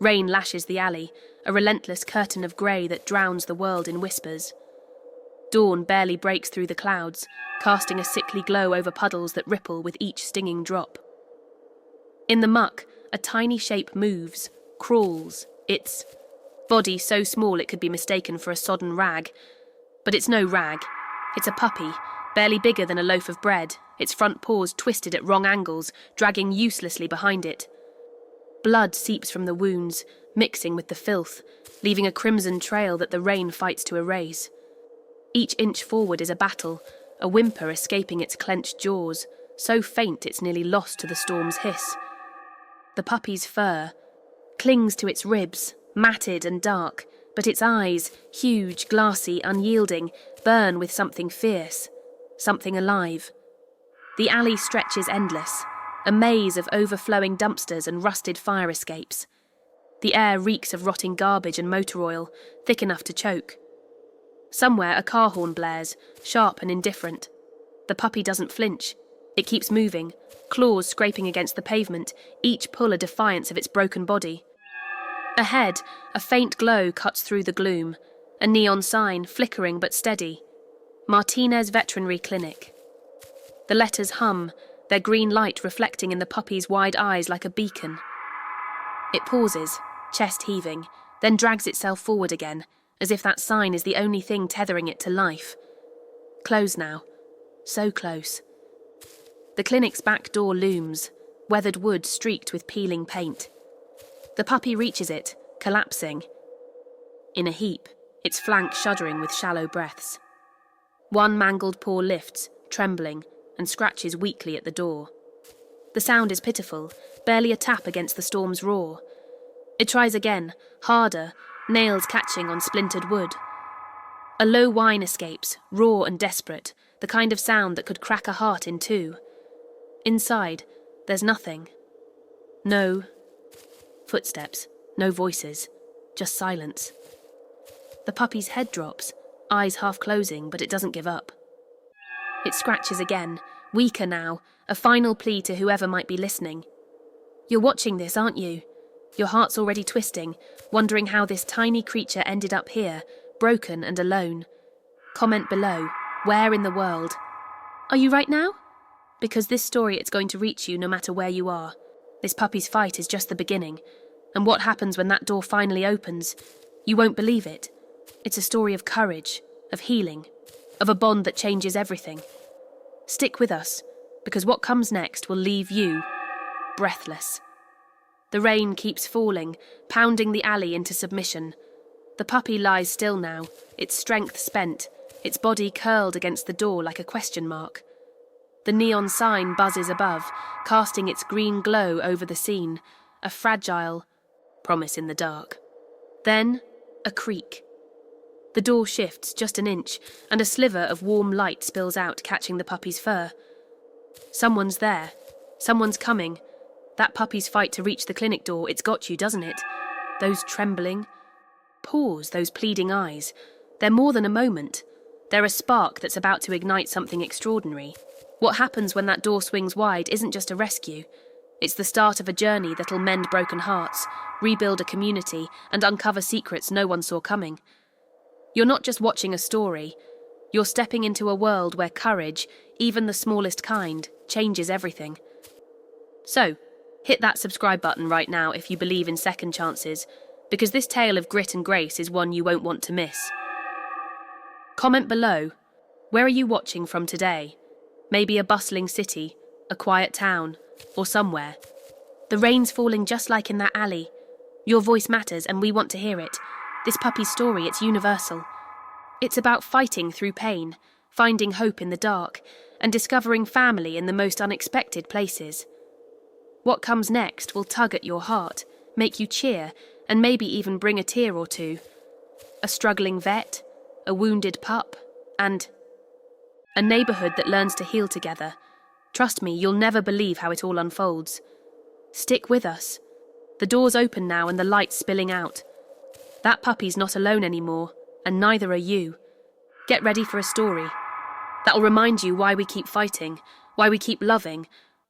Rain lashes the alley, a relentless curtain of grey that drowns the world in whispers. Dawn barely breaks through the clouds, casting a sickly glow over puddles that ripple with each stinging drop. In the muck, a tiny shape moves, crawls, its body so small it could be mistaken for a sodden rag. But it's no rag. It's a puppy, barely bigger than a loaf of bread, its front paws twisted at wrong angles, dragging uselessly behind it. Blood seeps from the wounds, mixing with the filth, leaving a crimson trail that the rain fights to erase. Each inch forward is a battle, a whimper escaping its clenched jaws, so faint it's nearly lost to the storm's hiss. The puppy's fur clings to its ribs, matted and dark, but its eyes, huge, glassy, unyielding, burn with something fierce, something alive. The alley stretches endless, a maze of overflowing dumpsters and rusted fire escapes. The air reeks of rotting garbage and motor oil, thick enough to choke. Somewhere a car horn blares, sharp and indifferent. The puppy doesn't flinch. It keeps moving, claws scraping against the pavement, each pull a defiance of its broken body. Ahead, a faint glow cuts through the gloom, a neon sign, flickering but steady. Martinez Veterinary Clinic. The letters hum, their green light reflecting in the puppy's wide eyes like a beacon. It pauses, chest heaving, then drags itself forward again, as if that sign is the only thing tethering it to life. Close now. So close. The clinic's back door looms, weathered wood streaked with peeling paint. The puppy reaches it, collapsing. In a heap, its flank shuddering with shallow breaths. One mangled paw lifts, trembling, and scratches weakly at the door. The sound is pitiful, barely a tap against the storm's roar. It tries again, harder, nails catching on splintered wood. A low whine escapes, raw and desperate, the kind of sound that could crack a heart in two. Inside, there's nothing. No footsteps, no voices, just silence. The puppy's head drops, eyes half closing, but it doesn't give up. It scratches again, weaker now, a final plea to whoever might be listening. You're watching this, aren't you? Your heart's already twisting, wondering how this tiny creature ended up here, broken and alone. Comment below, where in the world? Are you right now? Because this story, it's going to reach you no matter where you are. This puppy's fight is just the beginning. And what happens when that door finally opens? You won't believe it. It's a story of courage, of healing, of a bond that changes everything. Stick with us, because what comes next will leave you breathless. The rain keeps falling, pounding the alley into submission. The puppy lies still now, its strength spent, its body curled against the door like a question mark. The neon sign buzzes above, casting its green glow over the scene, a fragile promise in the dark. Then, a creak. The door shifts just an inch, and a sliver of warm light spills out, catching the puppy's fur. Someone's there. Someone's coming. That puppy's fight to reach the clinic door, it's got you, doesn't it? Those trembling paws, those pleading eyes. They're more than a moment. They're a spark that's about to ignite something extraordinary. What happens when that door swings wide isn't just a rescue. It's the start of a journey that'll mend broken hearts, rebuild a community, and uncover secrets no one saw coming. You're not just watching a story. You're stepping into a world where courage, even the smallest kind, changes everything. So, hit that subscribe button right now if you believe in second chances, because this tale of grit and grace is one you won't want to miss. Comment below, where are you watching from today? Maybe a bustling city, a quiet town, or somewhere. The rain's falling just like in that alley. Your voice matters and we want to hear it. This puppy's story, it's universal. It's about fighting through pain, finding hope in the dark, and discovering family in the most unexpected places. What comes next will tug at your heart, make you cheer, and maybe even bring a tear or two. A struggling vet, a wounded pup, and a neighbourhood that learns to heal together. Trust me, you'll never believe how it all unfolds. Stick with us. The door's open now and the light's spilling out. That puppy's not alone anymore, and neither are you. Get ready for a story. That'll remind you why we keep fighting, why we keep loving,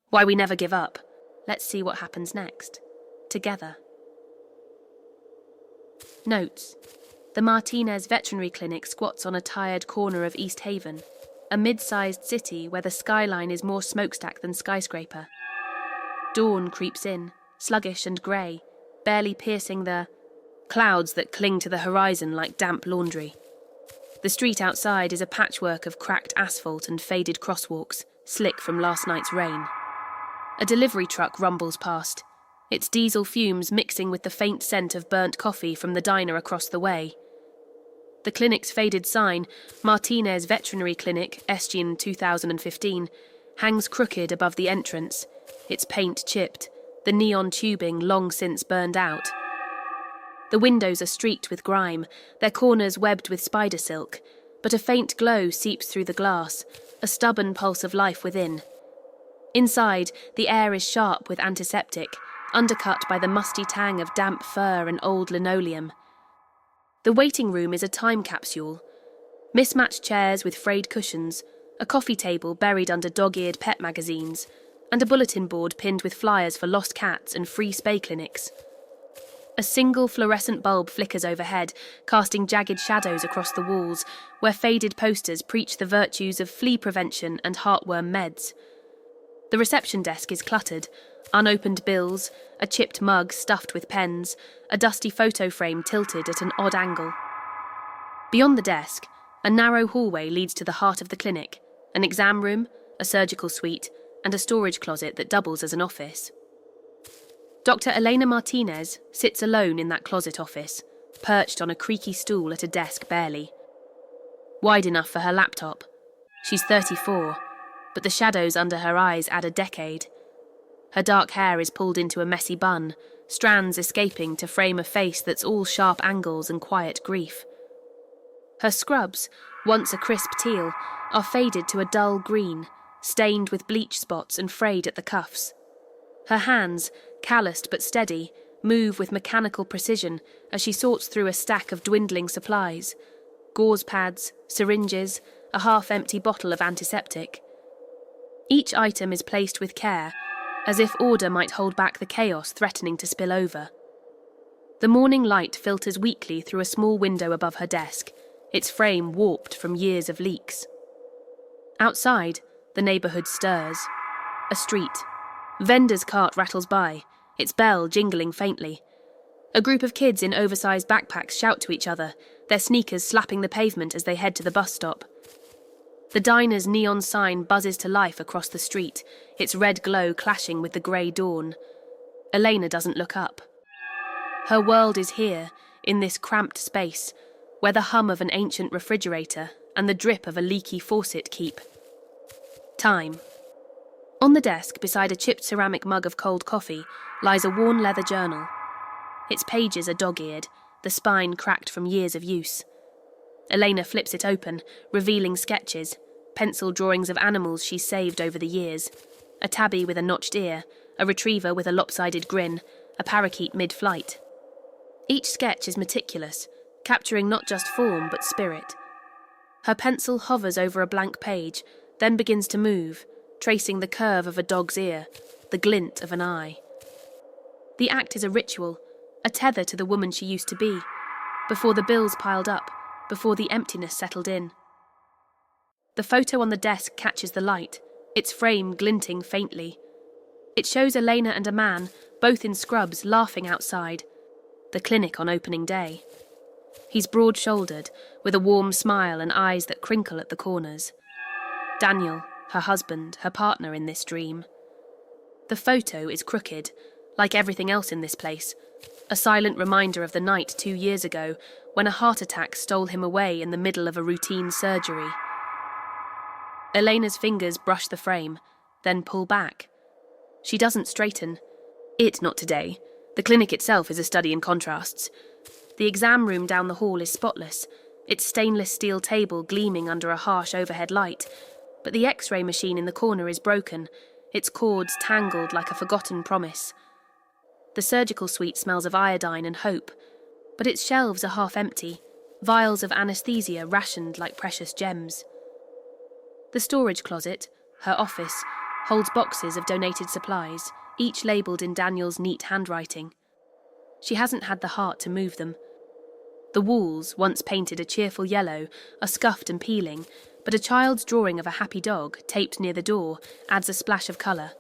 why we never give up. Let's see what happens next. Together. Notes: the Martinez Veterinary Clinic squats on a tired corner of East Haven, a mid-sized city where the skyline is more smokestack than skyscraper. Dawn creeps in, sluggish and grey, barely piercing the clouds that cling to the horizon like damp laundry. The street outside is a patchwork of cracked asphalt and faded crosswalks, slick from last night's rain. A delivery truck rumbles past, its diesel fumes mixing with the faint scent of burnt coffee from the diner across the way. The clinic's faded sign, Martinez Veterinary Clinic, Estienne 2015, hangs crooked above the entrance, its paint chipped, the neon tubing long since burned out. The windows are streaked with grime, their corners webbed with spider silk, but a faint glow seeps through the glass, a stubborn pulse of life within. Inside, the air is sharp with antiseptic, undercut by the musty tang of damp fur and old linoleum. The waiting room is a time capsule. Mismatched chairs with frayed cushions, a coffee table buried under dog-eared pet magazines, and a bulletin board pinned with flyers for lost cats and free spay clinics. A single fluorescent bulb flickers overhead, casting jagged shadows across the walls, where faded posters preach the virtues of flea prevention and heartworm meds. The reception desk is cluttered, unopened bills, a chipped mug stuffed with pens, a dusty photo frame tilted at an odd angle. Beyond the desk, a narrow hallway leads to the heart of the clinic, an exam room, a surgical suite, and a storage closet that doubles as an office. Dr. Elena Martinez sits alone in that closet office, perched on a creaky stool at a desk barely wide enough for her laptop. She's 34, but the shadows under her eyes add a decade. Her dark hair is pulled into a messy bun, strands escaping to frame a face that's all sharp angles and quiet grief. Her scrubs, once a crisp teal, are faded to a dull green, stained with bleach spots and frayed at the cuffs. Her hands, calloused but steady, move with mechanical precision as she sorts through a stack of dwindling supplies: gauze pads, syringes, a half-empty bottle of antiseptic. Each item is placed with care, as if order might hold back the chaos threatening to spill over. The morning light filters weakly through a small window above her desk, its frame warped from years of leaks. Outside, the neighbourhood stirs. A street. Vendor's cart rattles by, its bell jingling faintly. A group of kids in oversized backpacks shout to each other, their sneakers slapping the pavement as they head to the bus stop. The diner's neon sign buzzes to life across the street, its red glow clashing with the grey dawn. Elena doesn't look up. Her world is here, in this cramped space, where the hum of an ancient refrigerator and the drip of a leaky faucet keep time. On the desk, beside a chipped ceramic mug of cold coffee, lies a worn leather journal. Its pages are dog-eared, the spine cracked from years of use. Elena flips it open, revealing sketches, pencil drawings of animals she's saved over the years. A tabby with a notched ear, a retriever with a lopsided grin, a parakeet mid-flight. Each sketch is meticulous, capturing not just form but spirit. Her pencil hovers over a blank page, then begins to move, tracing the curve of a dog's ear, the glint of an eye. The act is a ritual, a tether to the woman she used to be, before the bills piled up, before the emptiness settled in. The photo on the desk catches the light, its frame glinting faintly. It shows Elena and a man, both in scrubs, laughing outside. The clinic on opening day. He's broad-shouldered, with a warm smile and eyes that crinkle at the corners. Daniel, her husband, her partner in this dream. The photo is crooked, like everything else in this place, a silent reminder of the night 2 years ago when a heart attack stole him away in the middle of a routine surgery. Elena's fingers brush the frame, then pull back. She doesn't straighten. Not today. The clinic itself is a study in contrasts. The exam room down the hall is spotless, its stainless steel table gleaming under a harsh overhead light, but the X-ray machine in the corner is broken, its cords tangled like a forgotten promise. The surgical suite smells of iodine and hope, but its shelves are half empty, vials of anesthesia rationed like precious gems. The storage closet, her office, holds boxes of donated supplies, each labelled in Daniel's neat handwriting. She hasn't had the heart to move them. The walls, once painted a cheerful yellow, are scuffed and peeling, but a child's drawing of a happy dog, taped near the door, adds a splash of colour.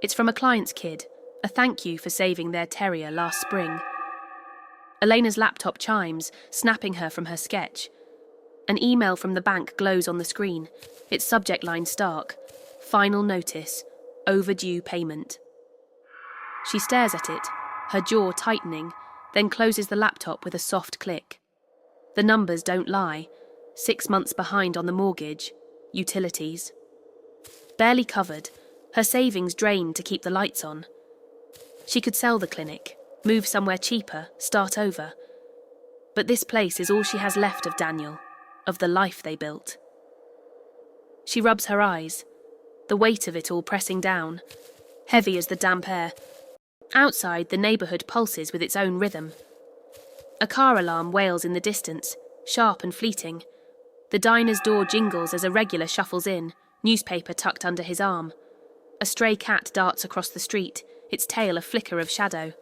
It's from a client's kid, a thank you for saving their terrier last spring. Elena's laptop chimes, snapping her from her sketch. An email from the bank glows on the screen, its subject line stark. Final notice. Overdue payment. She stares at it, her jaw tightening, then closes the laptop with a soft click. The numbers don't lie. 6 months behind on the mortgage. Utilities. Barely covered, her savings drained to keep the lights on. She could sell the clinic, move somewhere cheaper, start over. But this place is all she has left of Daniel, of the life they built. She rubs her eyes, the weight of it all pressing down, heavy as the damp air. Outside, the neighbourhood pulses with its own rhythm. A car alarm wails in the distance, sharp and fleeting. The diner's door jingles as a regular shuffles in, newspaper tucked under his arm. A stray cat darts across the street, its tail a flicker of shadow.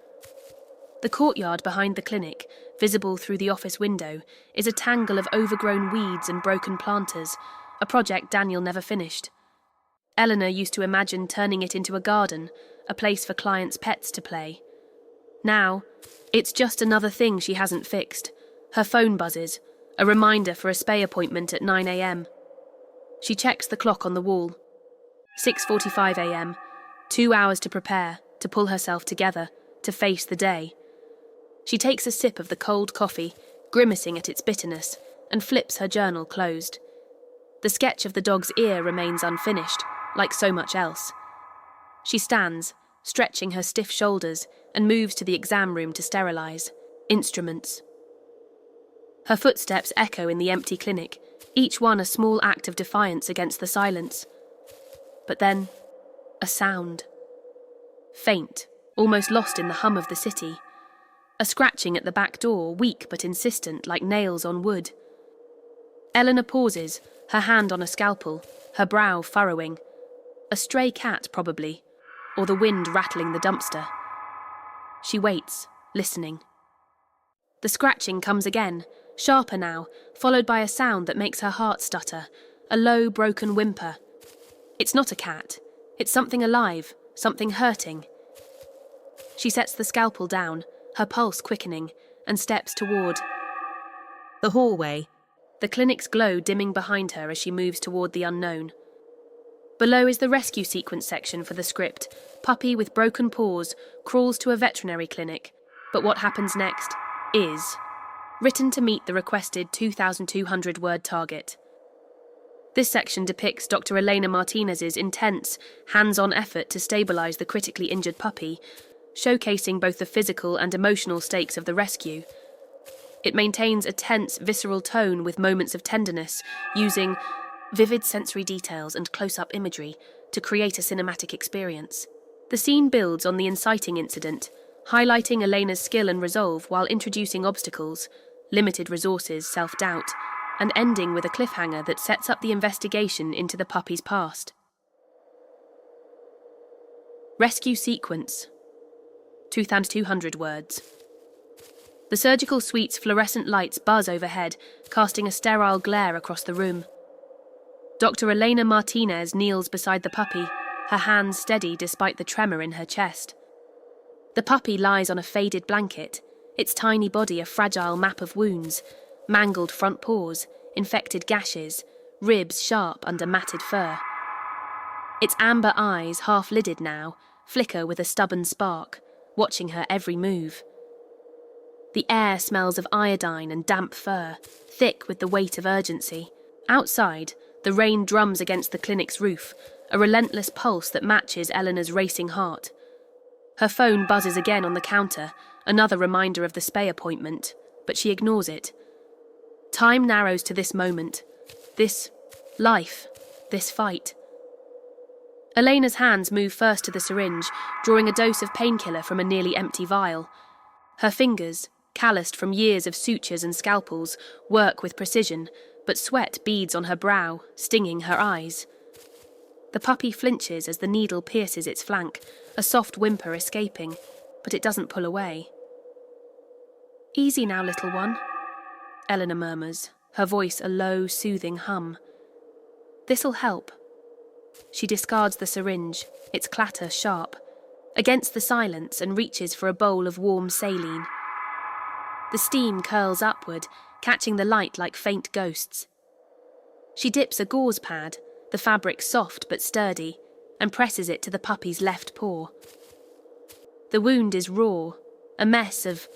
The courtyard behind the clinic, visible through the office window, is a tangle of overgrown weeds and broken planters, a project Daniel never finished. Eleanor used to imagine turning it into a garden, a place for clients' pets to play. Now, it's just another thing she hasn't fixed. Her phone buzzes, a reminder for a spay appointment at 9 a.m. She checks the clock on the wall. 6:45 a.m. 2 hours to prepare, to pull herself together, to face the day. She takes a sip of the cold coffee, grimacing at its bitterness, and flips her journal closed. The sketch of the dog's ear remains unfinished, like so much else. She stands, stretching her stiff shoulders, and moves to the exam room to sterilise. Instruments. Her footsteps echo in the empty clinic, each one a small act of defiance against the silence. But then, a sound. Faint, almost lost in the hum of the city. A scratching at the back door, weak but insistent, like nails on wood. Eleanor pauses, her hand on a scalpel, her brow furrowing. A stray cat, probably, or the wind rattling the dumpster. She waits, listening. The scratching comes again, sharper now, followed by a sound that makes her heart stutter, a low, broken whimper. It's not a cat. It's something alive, something hurting. She sets the scalpel down, her pulse quickening, and steps toward the hallway, the clinic's glow dimming behind her as she moves toward the unknown. Below is the rescue sequence section for the script. Puppy with broken paws crawls to a veterinary clinic, but what happens next is written to meet the requested 2,200-word target. This section depicts Dr. Elena Martinez's intense, hands-on effort to stabilise the critically injured puppy, showcasing both the physical and emotional stakes of the rescue. It maintains a tense, visceral tone with moments of tenderness, using vivid sensory details and close-up imagery to create a cinematic experience. The scene builds on the inciting incident, highlighting Elena's skill and resolve while introducing obstacles, limited resources, self-doubt, and ending with a cliffhanger that sets up the investigation into the puppy's past. Rescue sequence. 2,200 words. The surgical suite's fluorescent lights buzz overhead, casting a sterile glare across the room. Dr. Elena Martinez kneels beside the puppy, her hands steady despite the tremor in her chest. The puppy lies on a faded blanket, its tiny body a fragile map of wounds, mangled front paws, infected gashes, ribs sharp under matted fur. Its amber eyes, half-lidded now, flicker with a stubborn spark, watching her every move. The air smells of iodine and damp fur, thick with the weight of urgency. Outside, the rain drums against the clinic's roof, a relentless pulse that matches Eleanor's racing heart. Her phone buzzes again on the counter, another reminder of the spay appointment, but she ignores it. Time narrows to this moment, this life, this fight. Elena's hands move first to the syringe, drawing a dose of painkiller from a nearly empty vial. Her fingers, calloused from years of sutures and scalpels, work with precision, but sweat beads on her brow, stinging her eyes. The puppy flinches as the needle pierces its flank, a soft whimper escaping, but it doesn't pull away. "Easy now, little one," Eleanor murmurs, her voice a low, soothing hum. This'll help. She discards the syringe, its clatter sharp, against the silence and reaches for a bowl of warm saline. The steam curls upward, catching the light like faint ghosts. She dips a gauze pad, the fabric soft but sturdy, and presses it to the puppy's left paw. The wound is raw, a mess of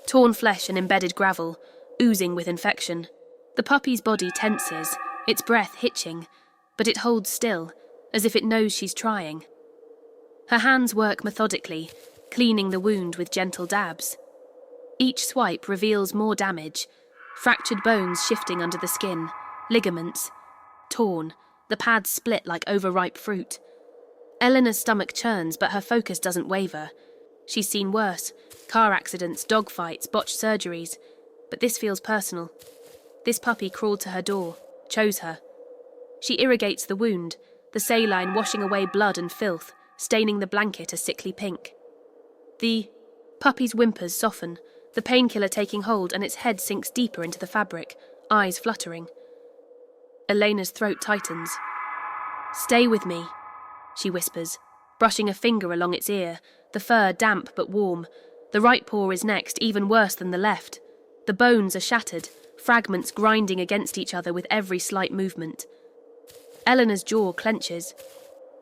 torn flesh and embedded gravel, oozing with infection. The puppy's body tenses, its breath hitching, but it holds still, as if it knows she's trying. Her hands work methodically, cleaning the wound with gentle dabs. Each swipe reveals more damage, fractured bones shifting under the skin, ligaments torn, the pads split like overripe fruit. Eleanor's stomach churns, but her focus doesn't waver. She's seen worse, car accidents, dogfights, botched surgeries, but this feels personal. This puppy crawled to her door, chose her. She irrigates the wound, the saline washing away blood and filth, staining the blanket a sickly pink. The puppy's whimpers soften, the painkiller taking hold, and its head sinks deeper into the fabric, eyes fluttering. Elena's throat tightens. "Stay with me," she whispers, brushing a finger along its ear, the fur damp but warm. The right paw is next, even worse than the left. The bones are shattered, fragments grinding against each other with every slight movement. Eleanor's jaw clenches.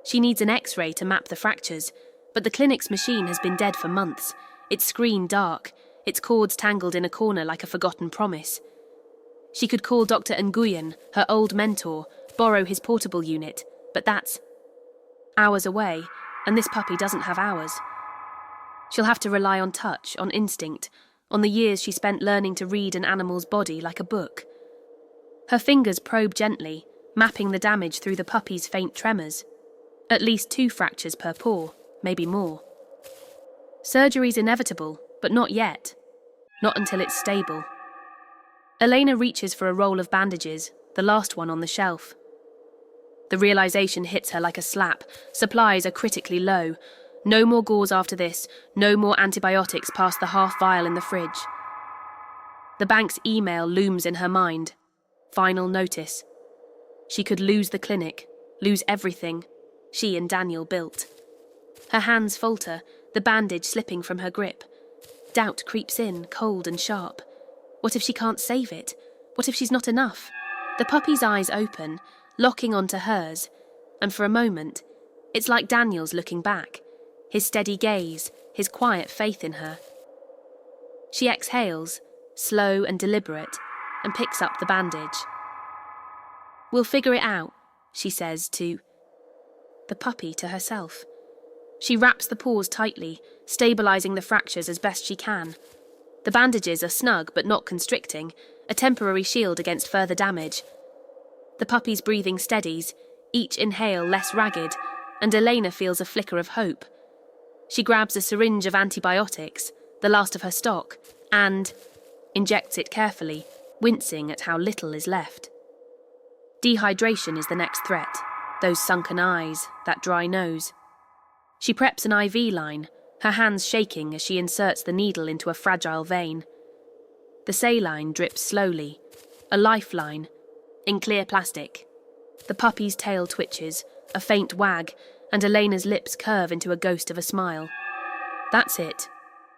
She needs an X-ray to map the fractures, but the clinic's machine has been dead for months, its screen dark, its cords tangled in a corner like a forgotten promise. She could call Dr. Nguyen, her old mentor, borrow his portable unit, but that's hours away, and this puppy doesn't have hours. She'll have to rely on touch, on instinct, on the years she spent learning to read an animal's body like a book. Her fingers probe gently, mapping the damage through the puppy's faint tremors. At least 2 fractures per paw, maybe more. Surgery's inevitable, but not yet. Not until it's stable. Elena reaches for a roll of bandages, the last one on the shelf. The realization hits her like a slap. Supplies are critically low. No more gauze after this, no more antibiotics past the half vial in the fridge. The bank's email looms in her mind. Final notice. She could lose the clinic, lose everything she and Daniel built. Her hands falter, the bandage slipping from her grip. Doubt creeps in, cold and sharp. What if she can't save it? What if she's not enough? The puppy's eyes open, locking onto hers, and for a moment, it's like Daniel's looking back, his steady gaze, his quiet faith in her. She exhales, slow and deliberate, and picks up the bandage. "We'll figure it out," she says to the puppy, to herself. She wraps the paws tightly, stabilizing the fractures as best she can. The bandages are snug but not constricting, a temporary shield against further damage. The puppy's breathing steadies, each inhale less ragged, and Elena feels a flicker of hope. She grabs a syringe of antibiotics, the last of her stock, and injects it carefully, wincing at how little is left. Dehydration is the next threat, those sunken eyes, that dry nose. She preps an IV line, her hands shaking as she inserts the needle into a fragile vein. The saline drips slowly, a lifeline, in clear plastic. The puppy's tail twitches, a faint wag, and Elena's lips curve into a ghost of a smile. "That's it,"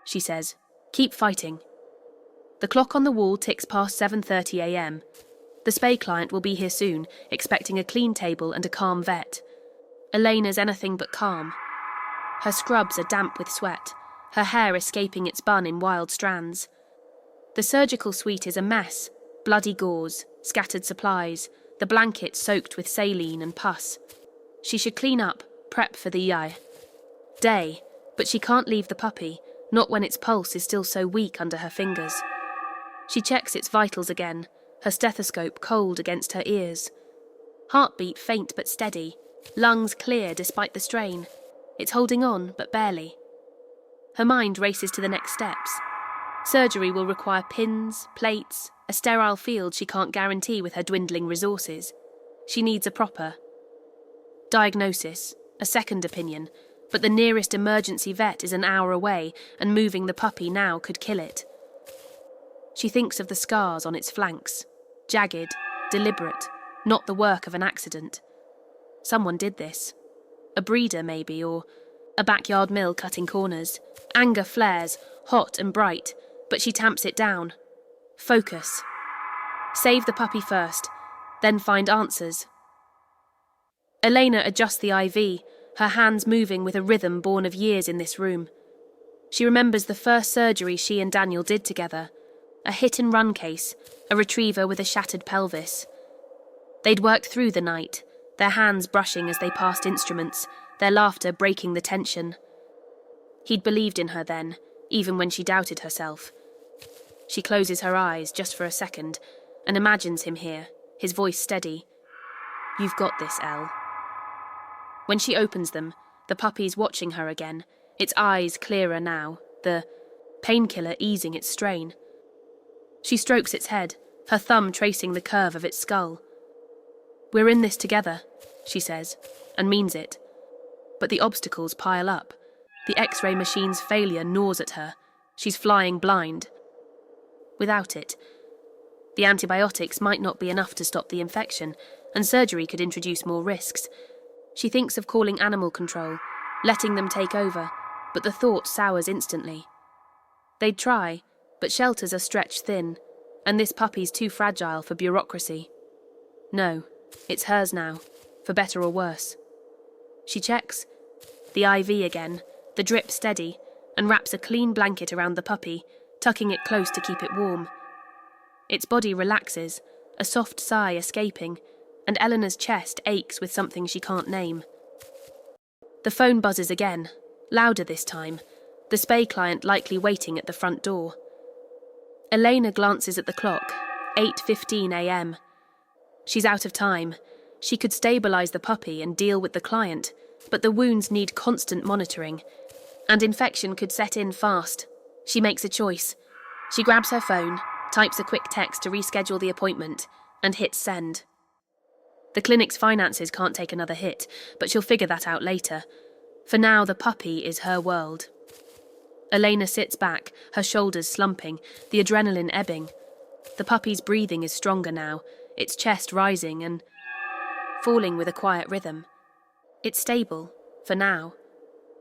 she says. "Keep fighting." The clock on the wall ticks past 7:30 a.m. The spay client will be here soon, expecting a clean table and a calm vet. Elena's anything but calm. Her scrubs are damp with sweat, her hair escaping its bun in wild strands. The surgical suite is a mess, bloody gauze, scattered supplies, the blanket soaked with saline and pus. She should clean up, prep for the day, but she can't leave the puppy, not when its pulse is still so weak under her fingers. She checks its vitals again, her stethoscope cold against her ears. Heartbeat faint but steady, lungs clear despite the strain. It's holding on, but barely. Her mind races to the next steps. Surgery will require pins, plates, a sterile field she can't guarantee with her dwindling resources. She needs a proper diagnosis, a second opinion, but the nearest emergency vet is an hour away, and moving the puppy now could kill it. She thinks of the scars on its flanks. Jagged, deliberate, not the work of an accident. Someone did this. A breeder, maybe, or a backyard mill cutting corners. Anger flares, hot and bright, but she tamps it down. Focus. Save the puppy first, then find answers. Elena adjusts the IV, her hands moving with a rhythm born of years in this room. She remembers the first surgery she and Daniel did together. A hit-and-run case, a retriever with a shattered pelvis. They'd worked through the night, their hands brushing as they passed instruments, their laughter breaking the tension. He'd believed in her then, even when she doubted herself. She closes her eyes just for a second and imagines him here, his voice steady. "You've got this, Elle." When she opens them, the puppy's watching her again, its eyes clearer now, the painkiller easing its strain. She strokes its head, her thumb tracing the curve of its skull. "We're in this together," she says, and means it. But the obstacles pile up. The X-ray machine's failure gnaws at her. She's flying blind. Without it, the antibiotics might not be enough to stop the infection, and surgery could introduce more risks. She thinks of calling animal control, letting them take over, but the thought sours instantly. They'd try, but shelters are stretched thin, and this puppy's too fragile for bureaucracy. No, it's hers now, for better or worse. She checks. The IV again, the drip steady, and wraps a clean blanket around the puppy, tucking it close to keep it warm. Its body relaxes, a soft sigh escaping, and Eleanor's chest aches with something she can't name. The phone buzzes again, louder this time, the spay client likely waiting at the front door. Elena glances at the clock, 8:15 a.m. She's out of time. She could stabilise the puppy and deal with the client, but the wounds need constant monitoring, and infection could set in fast. She makes a choice. She grabs her phone, types a quick text to reschedule the appointment, and hits send. The clinic's finances can't take another hit, but she'll figure that out later. For now, the puppy is her world. Elena sits back, her shoulders slumping, the adrenaline ebbing. The puppy's breathing is stronger now, its chest rising and falling with a quiet rhythm. It's stable, for now.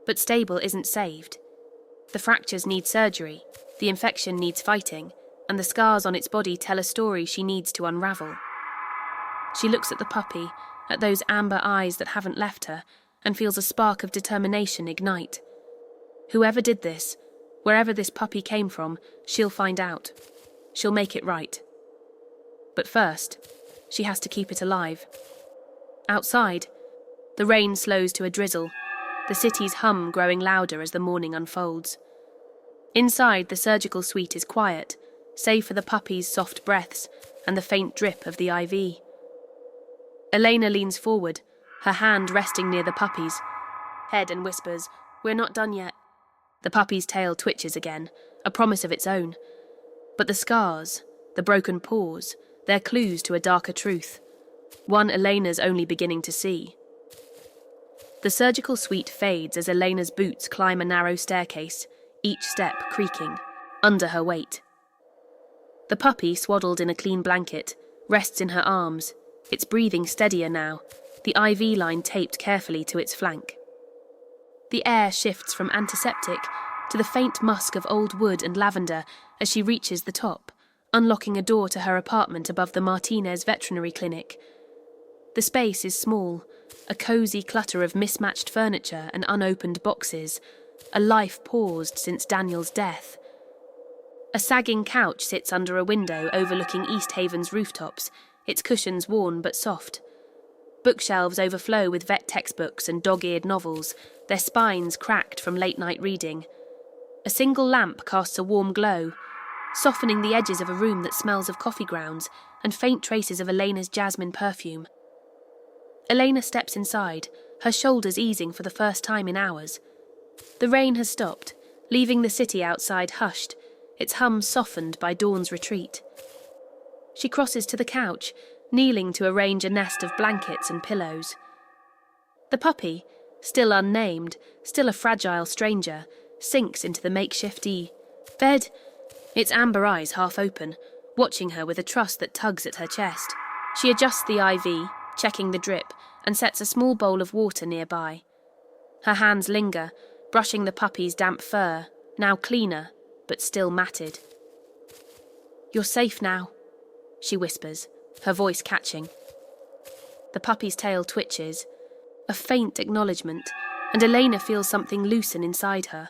But stable isn't saved. The fractures need surgery, the infection needs fighting, and the scars on its body tell a story she needs to unravel. She looks at the puppy, at those amber eyes that haven't left her, and feels a spark of determination ignite. Whoever did this, wherever this puppy came from, she'll find out. She'll make it right. But first, she has to keep it alive. Outside, the rain slows to a drizzle, the city's hum growing louder as the morning unfolds. Inside, the surgical suite is quiet, save for the puppy's soft breaths and the faint drip of the IV. Elena leans forward, her hand resting near the puppy's head, and whispers, "We're not done yet." The puppy's tail twitches again, a promise of its own. But the scars, the broken paws, they're clues to a darker truth, one Elena's only beginning to see. The surgical suite fades as Elena's boots climb a narrow staircase, each step creaking, under her weight. The puppy, swaddled in a clean blanket, rests in her arms, its breathing steadier now, the IV line taped carefully to its flank. The air shifts from antiseptic to the faint musk of old wood and lavender as she reaches the top, unlocking a door to her apartment above the Martinez Veterinary Clinic. The space is small, a cosy clutter of mismatched furniture and unopened boxes, a life paused since Daniel's death. A sagging couch sits under a window overlooking East Haven's rooftops, its cushions worn but soft. Bookshelves overflow with vet textbooks and dog-eared novels, their spines cracked from late-night reading. A single lamp casts a warm glow, softening the edges of a room that smells of coffee grounds and faint traces of Elena's jasmine perfume. Elena steps inside, her shoulders easing for the first time in hours. The rain has stopped, leaving the city outside hushed, its hum softened by dawn's retreat. She crosses to the couch, kneeling to arrange a nest of blankets and pillows. The puppy, still unnamed, still a fragile stranger, sinks into the makeshift bed. its amber eyes half open, watching her with a trust that tugs at her chest. She adjusts the IV, checking the drip, and sets a small bowl of water nearby. Her hands linger, brushing the puppy's damp fur, now cleaner, but still matted. "You're safe now," she whispers, her voice catching. The puppy's tail twitches, a faint acknowledgement, and Elena feels something loosen inside her,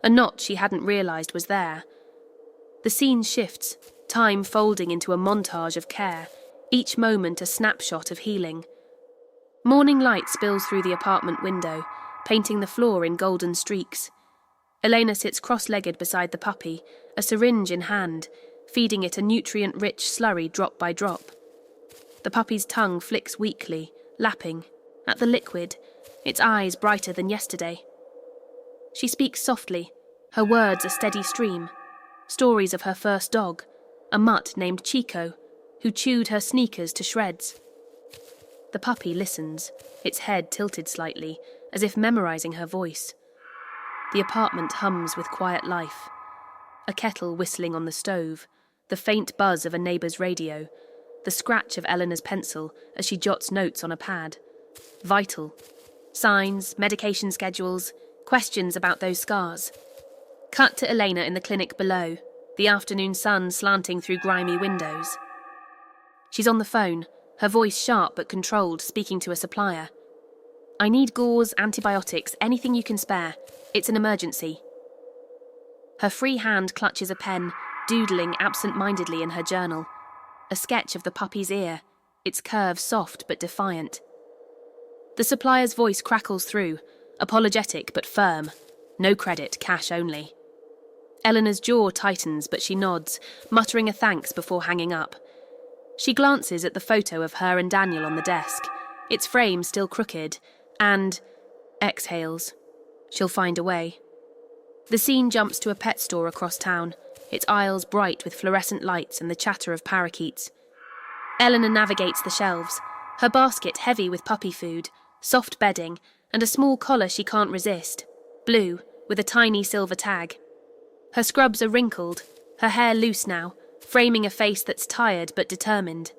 a knot she hadn't realised was there. The scene shifts, time folding into a montage of care, each moment a snapshot of healing. Morning light spills through the apartment window, painting the floor in golden streaks. Elena sits cross-legged beside the puppy, a syringe in hand, feeding it a nutrient-rich slurry drop by drop. The puppy's tongue flicks weakly, lapping, at the liquid, its eyes brighter than yesterday. She speaks softly, her words a steady stream. Stories of her first dog, a mutt named Chico, who chewed her sneakers to shreds. The puppy listens, its head tilted slightly, as if memorizing her voice. The apartment hums with quiet life. A kettle whistling on the stove, the faint buzz of a neighbour's radio, the scratch of Eleanor's pencil as she jots notes on a pad. Vital. Signs, medication schedules, questions about those scars. Cut to Elena in the clinic below, the afternoon sun slanting through grimy windows. She's on the phone, her voice sharp but controlled, speaking to a supplier. "I need gauze, antibiotics, anything you can spare. It's an emergency." Her free hand clutches a pen, doodling absent-mindedly in her journal. A sketch of the puppy's ear, its curve soft but defiant. The supplier's voice crackles through, apologetic but firm. No credit, cash only. Eleanor's jaw tightens, but she nods, muttering a thanks before hanging up. She glances at the photo of her and Daniel on the desk, its frame still crooked, and exhales. She'll find a way. The scene jumps to a pet store across town, its aisles bright with fluorescent lights and the chatter of parakeets. Eleanor navigates the shelves, her basket heavy with puppy food, soft bedding, and a small collar she can't resist, blue, with a tiny silver tag. Her scrubs are wrinkled, her hair loose now, framing a face that's tired but determined.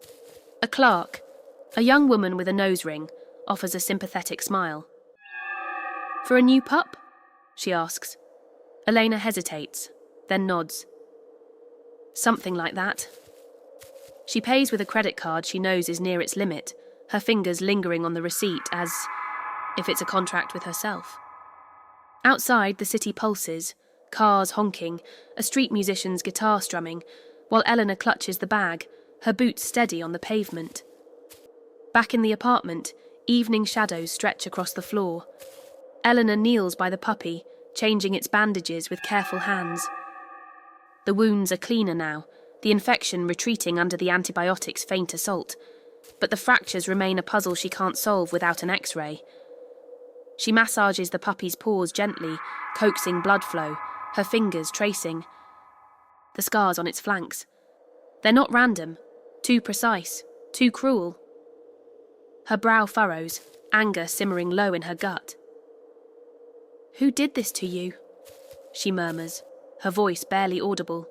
A clerk, a young woman with a nose ring, offers a sympathetic smile. "For a new pup?" she asks. Elena hesitates, then nods. "Something like that." She pays with a credit card she knows is near its limit, her fingers lingering on the receipt as if it's a contract with herself. Outside, the city pulses, cars honking, a street musician's guitar strumming, while Eleanor clutches the bag, her boots steady on the pavement. Back in the apartment, evening shadows stretch across the floor. Eleanor kneels by the puppy, changing its bandages with careful hands. The wounds are cleaner now, the infection retreating under the antibiotics' faint assault, but the fractures remain a puzzle she can't solve without an X-ray. She massages the puppy's paws gently, coaxing blood flow, her fingers tracing. The scars on its flanks. They're not random, too precise, too cruel. Her brow furrows, anger simmering low in her gut. "Who did this to you?" she murmurs, her voice barely audible.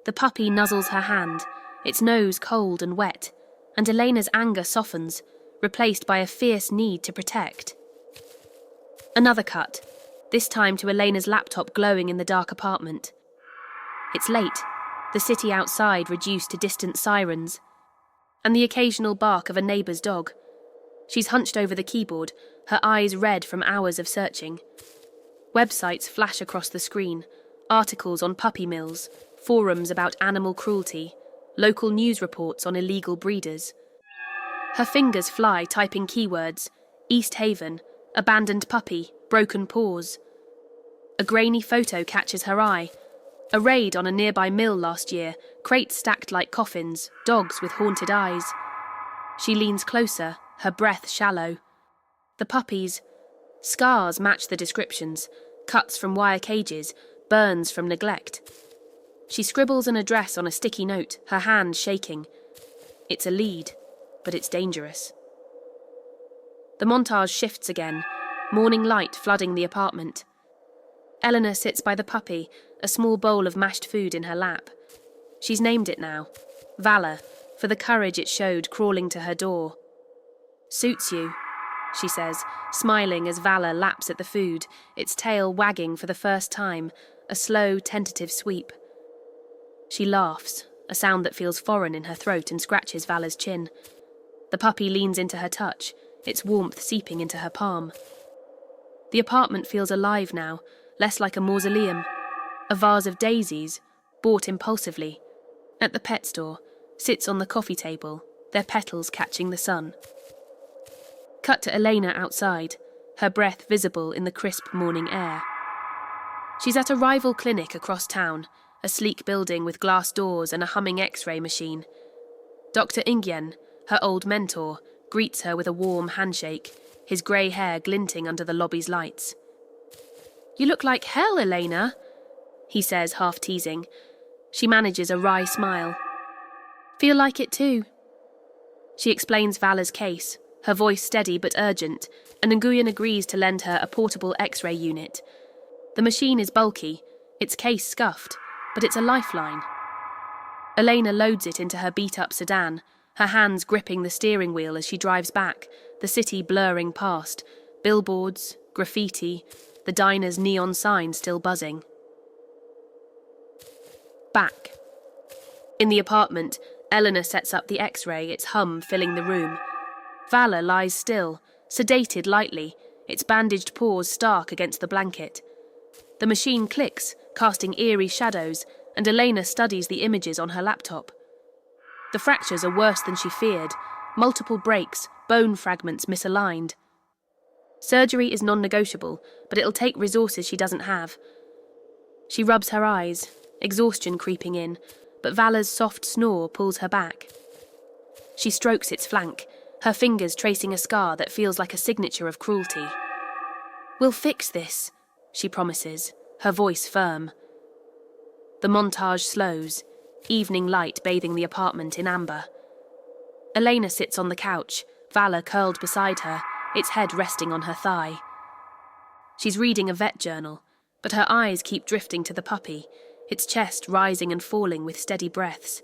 The puppy nuzzles her hand, its nose cold and wet, and Elena's anger softens, replaced by a fierce need to protect. Another cut, this time to Elena's laptop glowing in the dark apartment. It's late, the city outside reduced to distant sirens, and the occasional bark of a neighbour's dog. She's hunched over the keyboard, her eyes red from hours of searching. Websites flash across the screen, articles on puppy mills, forums about animal cruelty, local news reports on illegal breeders. Her fingers fly typing keywords: East Haven, abandoned puppy, broken paws. A grainy photo catches her eye. A raid on a nearby mill last year, crates stacked like coffins, dogs with haunted eyes. She leans closer, her breath shallow. The puppy's scars match the descriptions, cuts from wire cages, burns from neglect. She scribbles an address on a sticky note, her hand shaking. It's a lead, but it's dangerous. The montage shifts again, morning light flooding the apartment. Eleanor sits by the puppy, a small bowl of mashed food in her lap. She's named it now, Valor, for the courage it showed crawling to her door. "Suits you," she says, smiling as Valor laps at the food, its tail wagging for the first time, a slow, tentative sweep. She laughs, a sound that feels foreign in her throat, and scratches Valor's chin. The puppy leans into her touch, its warmth seeping into her palm. The apartment feels alive now, less like a mausoleum. A vase of daisies, bought impulsively, at the pet store, sits on the coffee table, their petals catching the sun. Cut to Elena outside, her breath visible in the crisp morning air. She's at a rival clinic across town, a sleek building with glass doors and a humming X-ray machine. Dr. Ingyen, her old mentor, greets her with a warm handshake, his grey hair glinting under the lobby's lights. "You look like hell, Elena," he says, half teasing. She manages a wry smile. "Feel like it too." She explains Valor's case, her voice steady but urgent, and Nguyen agrees to lend her a portable X-ray unit. The machine is bulky, its case scuffed, but it's a lifeline. Elena loads it into her beat-up sedan, her hands gripping the steering wheel as she drives back, the city blurring past, billboards, graffiti, the diner's neon sign still buzzing. Back. In the apartment, Eleanor sets up the X-ray, its hum filling the room. Valor lies still, sedated lightly, its bandaged paws stark against the blanket. The machine clicks, casting eerie shadows, and Elena studies the images on her laptop. The fractures are worse than she feared, multiple breaks, bone fragments misaligned. Surgery is non-negotiable, but it'll take resources she doesn't have. She rubs her eyes, exhaustion creeping in, but Valor's soft snore pulls her back. She strokes its flank, her fingers tracing a scar that feels like a signature of cruelty. "We'll fix this," she promises, her voice firm. The montage slows, evening light bathing the apartment in amber. Elena sits on the couch, Valor curled beside her, its head resting on her thigh. She's reading a vet journal, but her eyes keep drifting to the puppy, its chest rising and falling with steady breaths.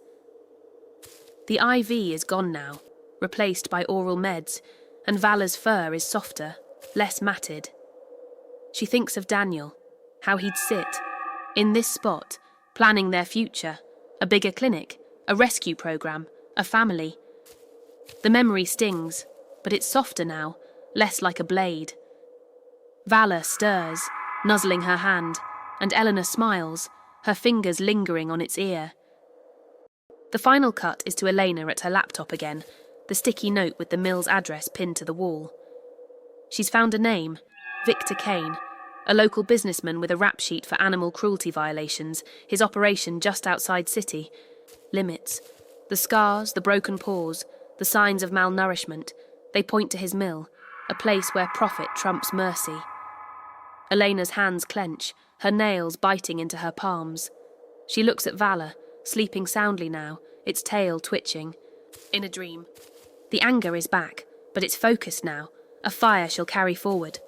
The IV is gone now, replaced by oral meds, and Valor's fur is softer, less matted. She thinks of Daniel, how he'd sit, in this spot, planning their future, a bigger clinic, a rescue program, a family. The memory stings, but it's softer now, less like a blade. Valor stirs, nuzzling her hand, and Eleanor smiles, her fingers lingering on its ear. The final cut is to Elena at her laptop again, the sticky note with the mill's address pinned to the wall. She's found a name, Victor Kane, a local businessman with a rap sheet for animal cruelty violations, his operation just outside city. Limits. The scars, the broken paws, the signs of malnourishment, they point to his mill, a place where profit trumps mercy. Elena's hands clench, her nails biting into her palms. She looks at Valor, sleeping soundly now, its tail twitching. In a dream. The anger is back, but it's focused now, a fire she'll carry forward.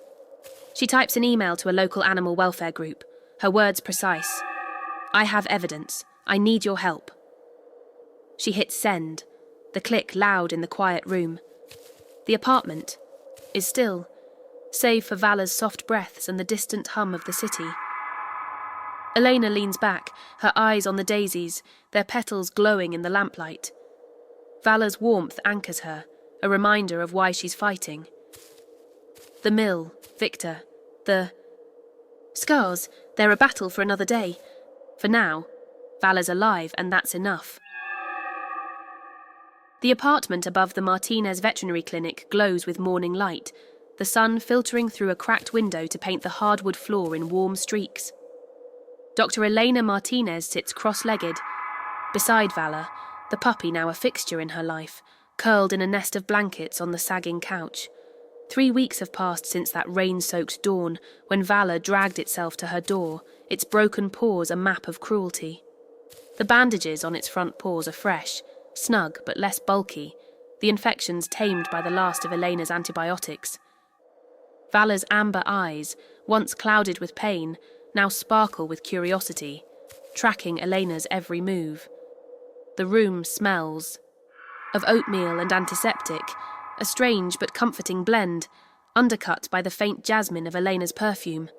She types an email to a local animal welfare group, her words precise. "I have evidence. I need your help." She hits send, the click loud in the quiet room. The apartment is still, save for Valor's soft breaths and the distant hum of the city. Elena leans back, her eyes on the daisies, their petals glowing in the lamplight. Valor's warmth anchors her, a reminder of why she's fighting. The mill, Victor, the scars, they're a battle for another day. For now, Valor's alive, and that's enough. The apartment above the Martinez Veterinary Clinic glows with morning light, the sun filtering through a cracked window to paint the hardwood floor in warm streaks. Dr. Elena Martinez sits cross-legged. Beside Valor, the puppy now a fixture in her life, curled in a nest of blankets on the sagging couch. 3 weeks have passed since that rain-soaked dawn, when Valor dragged itself to her door, its broken paws a map of cruelty. The bandages on its front paws are fresh, snug but less bulky, the infections tamed by the last of Elena's antibiotics. Valor's amber eyes, once clouded with pain, now sparkle with curiosity, tracking Elena's every move. The room smells of oatmeal and antiseptic, a strange but comforting blend, undercut by the faint jasmine of Elena's perfume.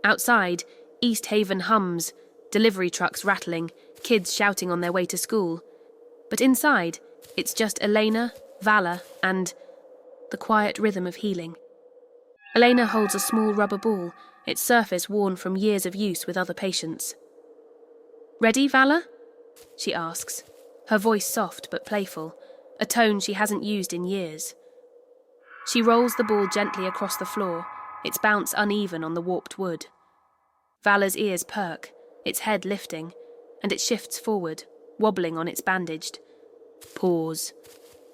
Outside, East Haven hums, delivery trucks rattling, kids shouting on their way to school. But inside, it's just Elena, Vala, and the quiet rhythm of healing. Elena holds a small rubber ball, its surface worn from years of use with other patients. "Ready, Vala?" she asks, her voice soft but playful, a tone she hasn't used in years. She rolls the ball gently across the floor, its bounce uneven on the warped wood. Vala's ears perk, its head lifting, and it shifts forward, wobbling on its bandaged. Pause.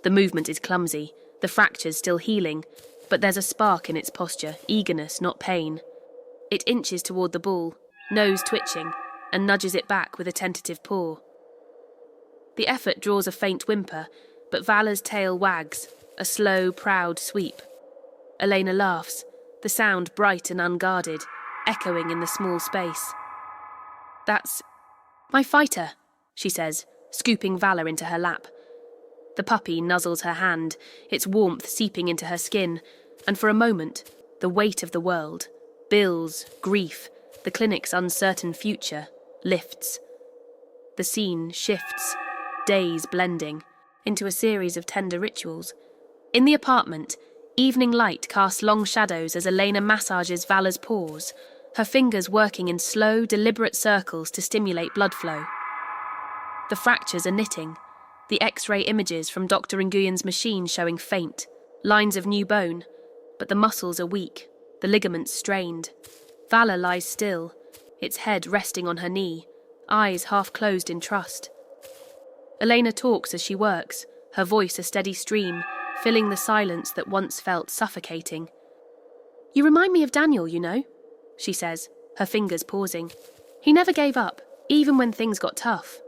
The movement is clumsy, the fractures still healing, but there's a spark in its posture, eagerness, not pain. It inches toward the ball, nose twitching, and nudges it back with a tentative paw. The effort draws a faint whimper, but Vala's tail wags, a slow, proud sweep. Elena laughs, the sound bright and unguarded, echoing in the small space. "That's my fighter," she says, scooping Vala into her lap. The puppy nuzzles her hand, its warmth seeping into her skin, and for a moment, the weight of the world, bills, grief, the clinic's uncertain future, lifts. The scene shifts, days blending, into a series of tender rituals. In the apartment, evening light casts long shadows as Elena massages Vala's paws, her fingers working in slow, deliberate circles to stimulate blood flow. The fractures are knitting, the X-ray images from Dr. Nguyen's machine showing faint, lines of new bone, but the muscles are weak, the ligaments strained. Vala lies still, its head resting on her knee, eyes half closed in trust. Elena talks as she works, her voice a steady stream, filling the silence that once felt suffocating. "You remind me of Daniel, you know," she says, her fingers pausing. "He never gave up, even when things got tough."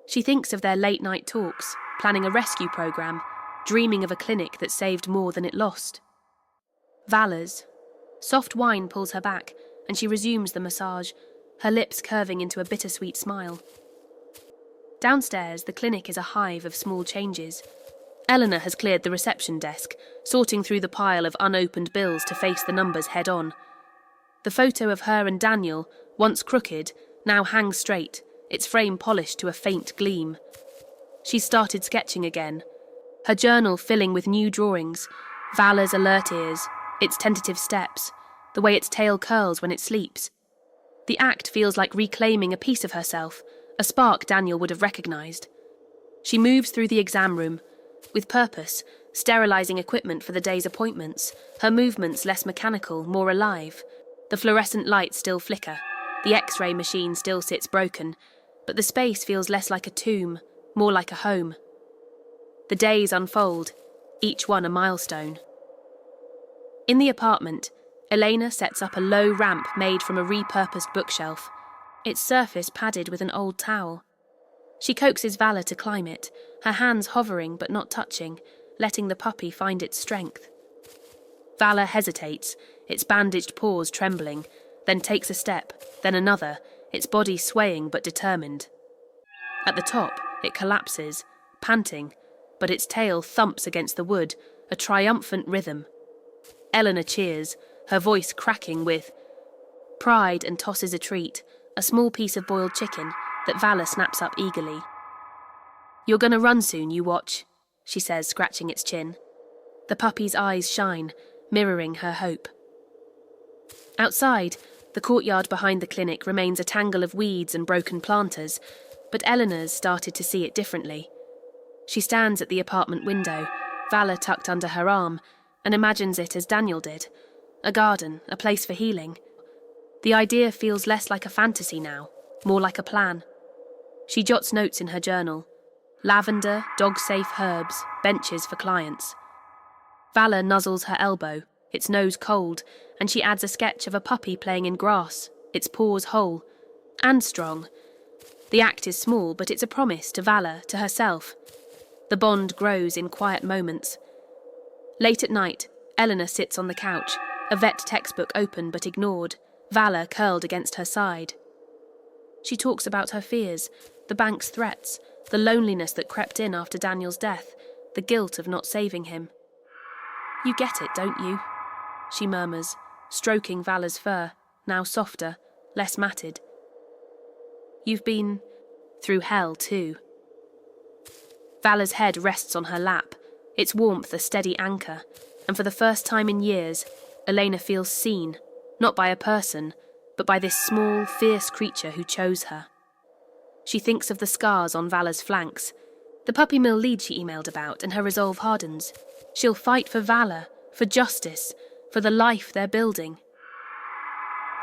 She thinks of their late-night talks, planning a rescue program, dreaming of a clinic that saved more than it lost. Vala's. Soft whine pulls her back, and she resumes the massage, her lips curving into a bittersweet smile. Downstairs, the clinic is a hive of small changes. Eleanor has cleared the reception desk, sorting through the pile of unopened bills to face the numbers head-on. The photo of her and Daniel, once crooked, now hangs straight, its frame polished to a faint gleam. She's started sketching again, her journal filling with new drawings, Vala's alert ears, its tentative steps, the way its tail curls when it sleeps. The act feels like reclaiming a piece of herself, a spark Daniel would have recognised. She moves through the exam room, with purpose, sterilising equipment for the day's appointments, her movements less mechanical, more alive. The fluorescent lights still flicker, the X-ray machine still sits broken, but the space feels less like a tomb, more like a home. The days unfold, each one a milestone. In the apartment, Elena sets up a low ramp made from a repurposed bookshelf, its surface padded with an old towel. She coaxes Vala to climb it, her hands hovering but not touching, letting the puppy find its strength. Vala hesitates, its bandaged paws trembling, then takes a step, then another, its body swaying but determined. At the top, it collapses, panting, but its tail thumps against the wood, a triumphant rhythm. Eleanor cheers, her voice cracking with pride, and tosses a treat, a small piece of boiled chicken that Vala snaps up eagerly. "You're gonna run soon, you watch," she says, scratching its chin. The puppy's eyes shine, mirroring her hope. Outside, the courtyard behind the clinic remains a tangle of weeds and broken planters, but Eleanor's started to see it differently. She stands at the apartment window, Vala tucked under her arm, and imagines it as Daniel did. A garden, a place for healing. The idea feels less like a fantasy now, more like a plan. She jots notes in her journal. Lavender, dog-safe herbs, benches for clients. Vala nuzzles her elbow, its nose cold, and she adds a sketch of a puppy playing in grass, its paws whole. And strong. The act is small, but it's a promise to Vala, to herself. The bond grows in quiet moments. Late at night, Eleanor sits on the couch, a vet textbook open but ignored, Vala curled against her side. She talks about her fears, the bank's threats, the loneliness that crept in after Daniel's death, the guilt of not saving him. "You get it, don't you?" she murmurs, stroking Vala's fur, now softer, less matted. "You've been through hell too." Vala's head rests on her lap, its warmth a steady anchor, and for the first time in years, Elena feels seen, not by a person, but by this small, fierce creature who chose her. She thinks of the scars on Vala's flanks, the puppy mill lead she emailed about, and her resolve hardens. She'll fight for Vala, for justice, for the life they're building.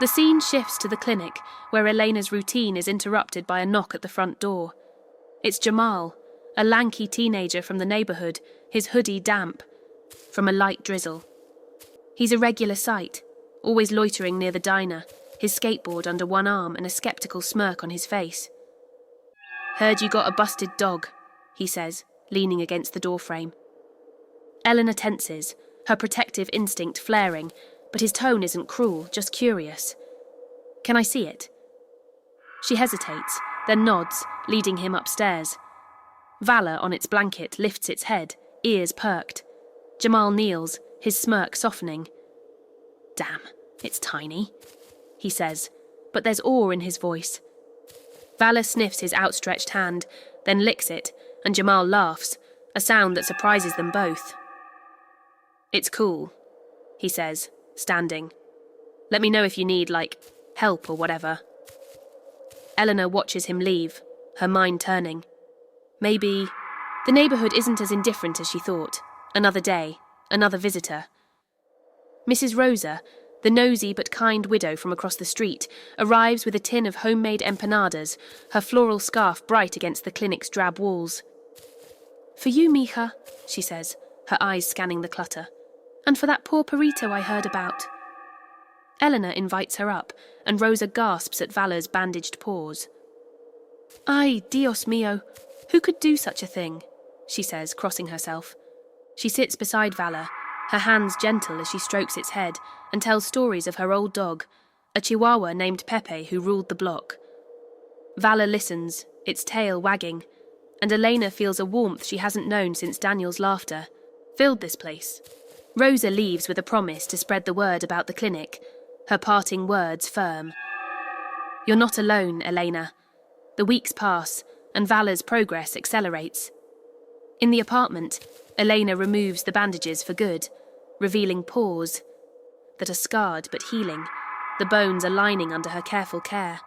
The scene shifts to the clinic, where Elena's routine is interrupted by a knock at the front door. It's Jamal, a lanky teenager from the neighbourhood, his hoodie damp from a light drizzle. He's a regular sight, always loitering near the diner, his skateboard under one arm and a sceptical smirk on his face. "Heard you got a busted dog," he says, leaning against the doorframe. Eleanor tenses, her protective instinct flaring, but his tone isn't cruel, just curious. "Can I see it?" She hesitates, then nods, leading him upstairs. Vala, on its blanket, lifts its head, ears perked. Jamal kneels, his smirk softening. "Damn, it's tiny," he says, but there's awe in his voice. Vala sniffs his outstretched hand, then licks it, and Jamal laughs, a sound that surprises them both. "It's cool," he says, standing. "Let me know if you need, help or whatever." Eleanor watches him leave, her mind turning. Maybe the neighbourhood isn't as indifferent as she thought. Another day, another visitor. Mrs. Rosa, the nosy but kind widow from across the street, arrives with a tin of homemade empanadas, her floral scarf bright against the clinic's drab walls. "For you, mija," she says, her eyes scanning the clutter. "And for that poor Perito I heard about." Eleanor invites her up, and Rosa gasps at Vala's bandaged paws. "Ay, Dios mío, who could do such a thing?" she says, crossing herself. She sits beside Vala, her hands gentle as she strokes its head, and tells stories of her old dog, a chihuahua named Pepe who ruled the block. Vala listens, its tail wagging, and Elena feels a warmth she hasn't known since Daniel's laughter filled this place. Rosa leaves with a promise to spread the word about the clinic, her parting words firm. "You're not alone, Elena." The weeks pass, and Vala's progress accelerates. In the apartment, Elena removes the bandages for good, revealing paws that are scarred but healing, the bones aligning under her careful care.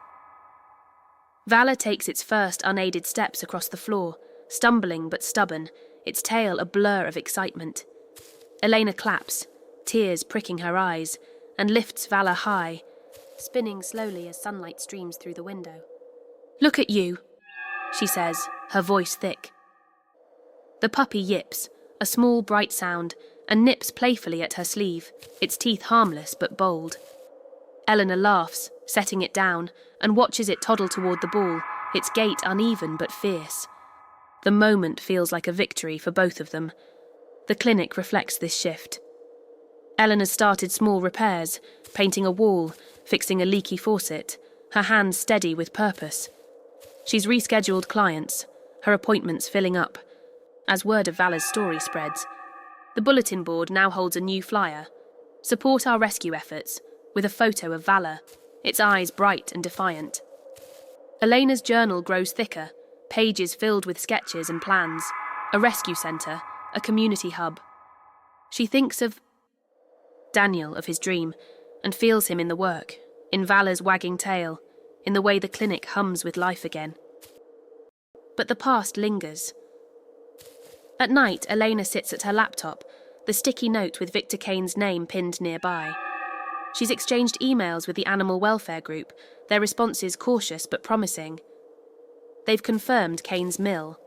Vala takes its first unaided steps across the floor, stumbling but stubborn, its tail a blur of excitement. Elena claps, tears pricking her eyes, and lifts Vala high, spinning slowly as sunlight streams through the window. "Look at you," she says, her voice thick. The puppy yips, a small bright sound, and nips playfully at her sleeve, its teeth harmless but bold. Eleanor laughs, setting it down, and watches it toddle toward the ball, its gait uneven but fierce. The moment feels like a victory for both of them. The clinic reflects this shift. Eleanor's started small repairs, painting a wall, fixing a leaky faucet, her hands steady with purpose. She's rescheduled clients, her appointments filling up. As word of Vala's story spreads, the bulletin board now holds a new flyer. "Support our rescue efforts," with a photo of Vala, its eyes bright and defiant. Elena's journal grows thicker, pages filled with sketches and plans, a rescue centre, a community hub. She thinks of Daniel, of his dream, and feels him in the work, in Vala's wagging tail, in the way the clinic hums with life again. But the past lingers. At night, Elena sits at her laptop, the sticky note with Victor Kane's name pinned nearby. She's exchanged emails with the animal welfare group, their responses cautious but promising. They've confirmed Kane's mill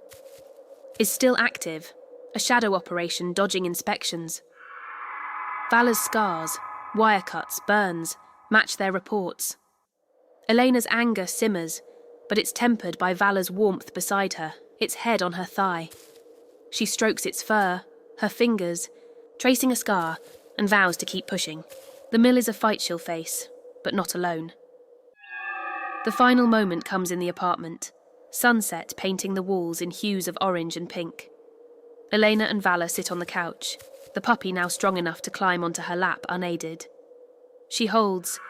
is still active, a shadow operation dodging inspections. Vala's scars, wire cuts, burns, match their reports. Elena's anger simmers, but it's tempered by Vala's warmth beside her, its head on her thigh. She strokes its fur, her fingers, tracing a scar, and vows to keep pushing. The mill is a fight she'll face, but not alone. The final moment comes in the apartment, sunset painting the walls in hues of orange and pink. Elena and Vala sit on the couch, the puppy now strong enough to climb onto her lap unaided. She holds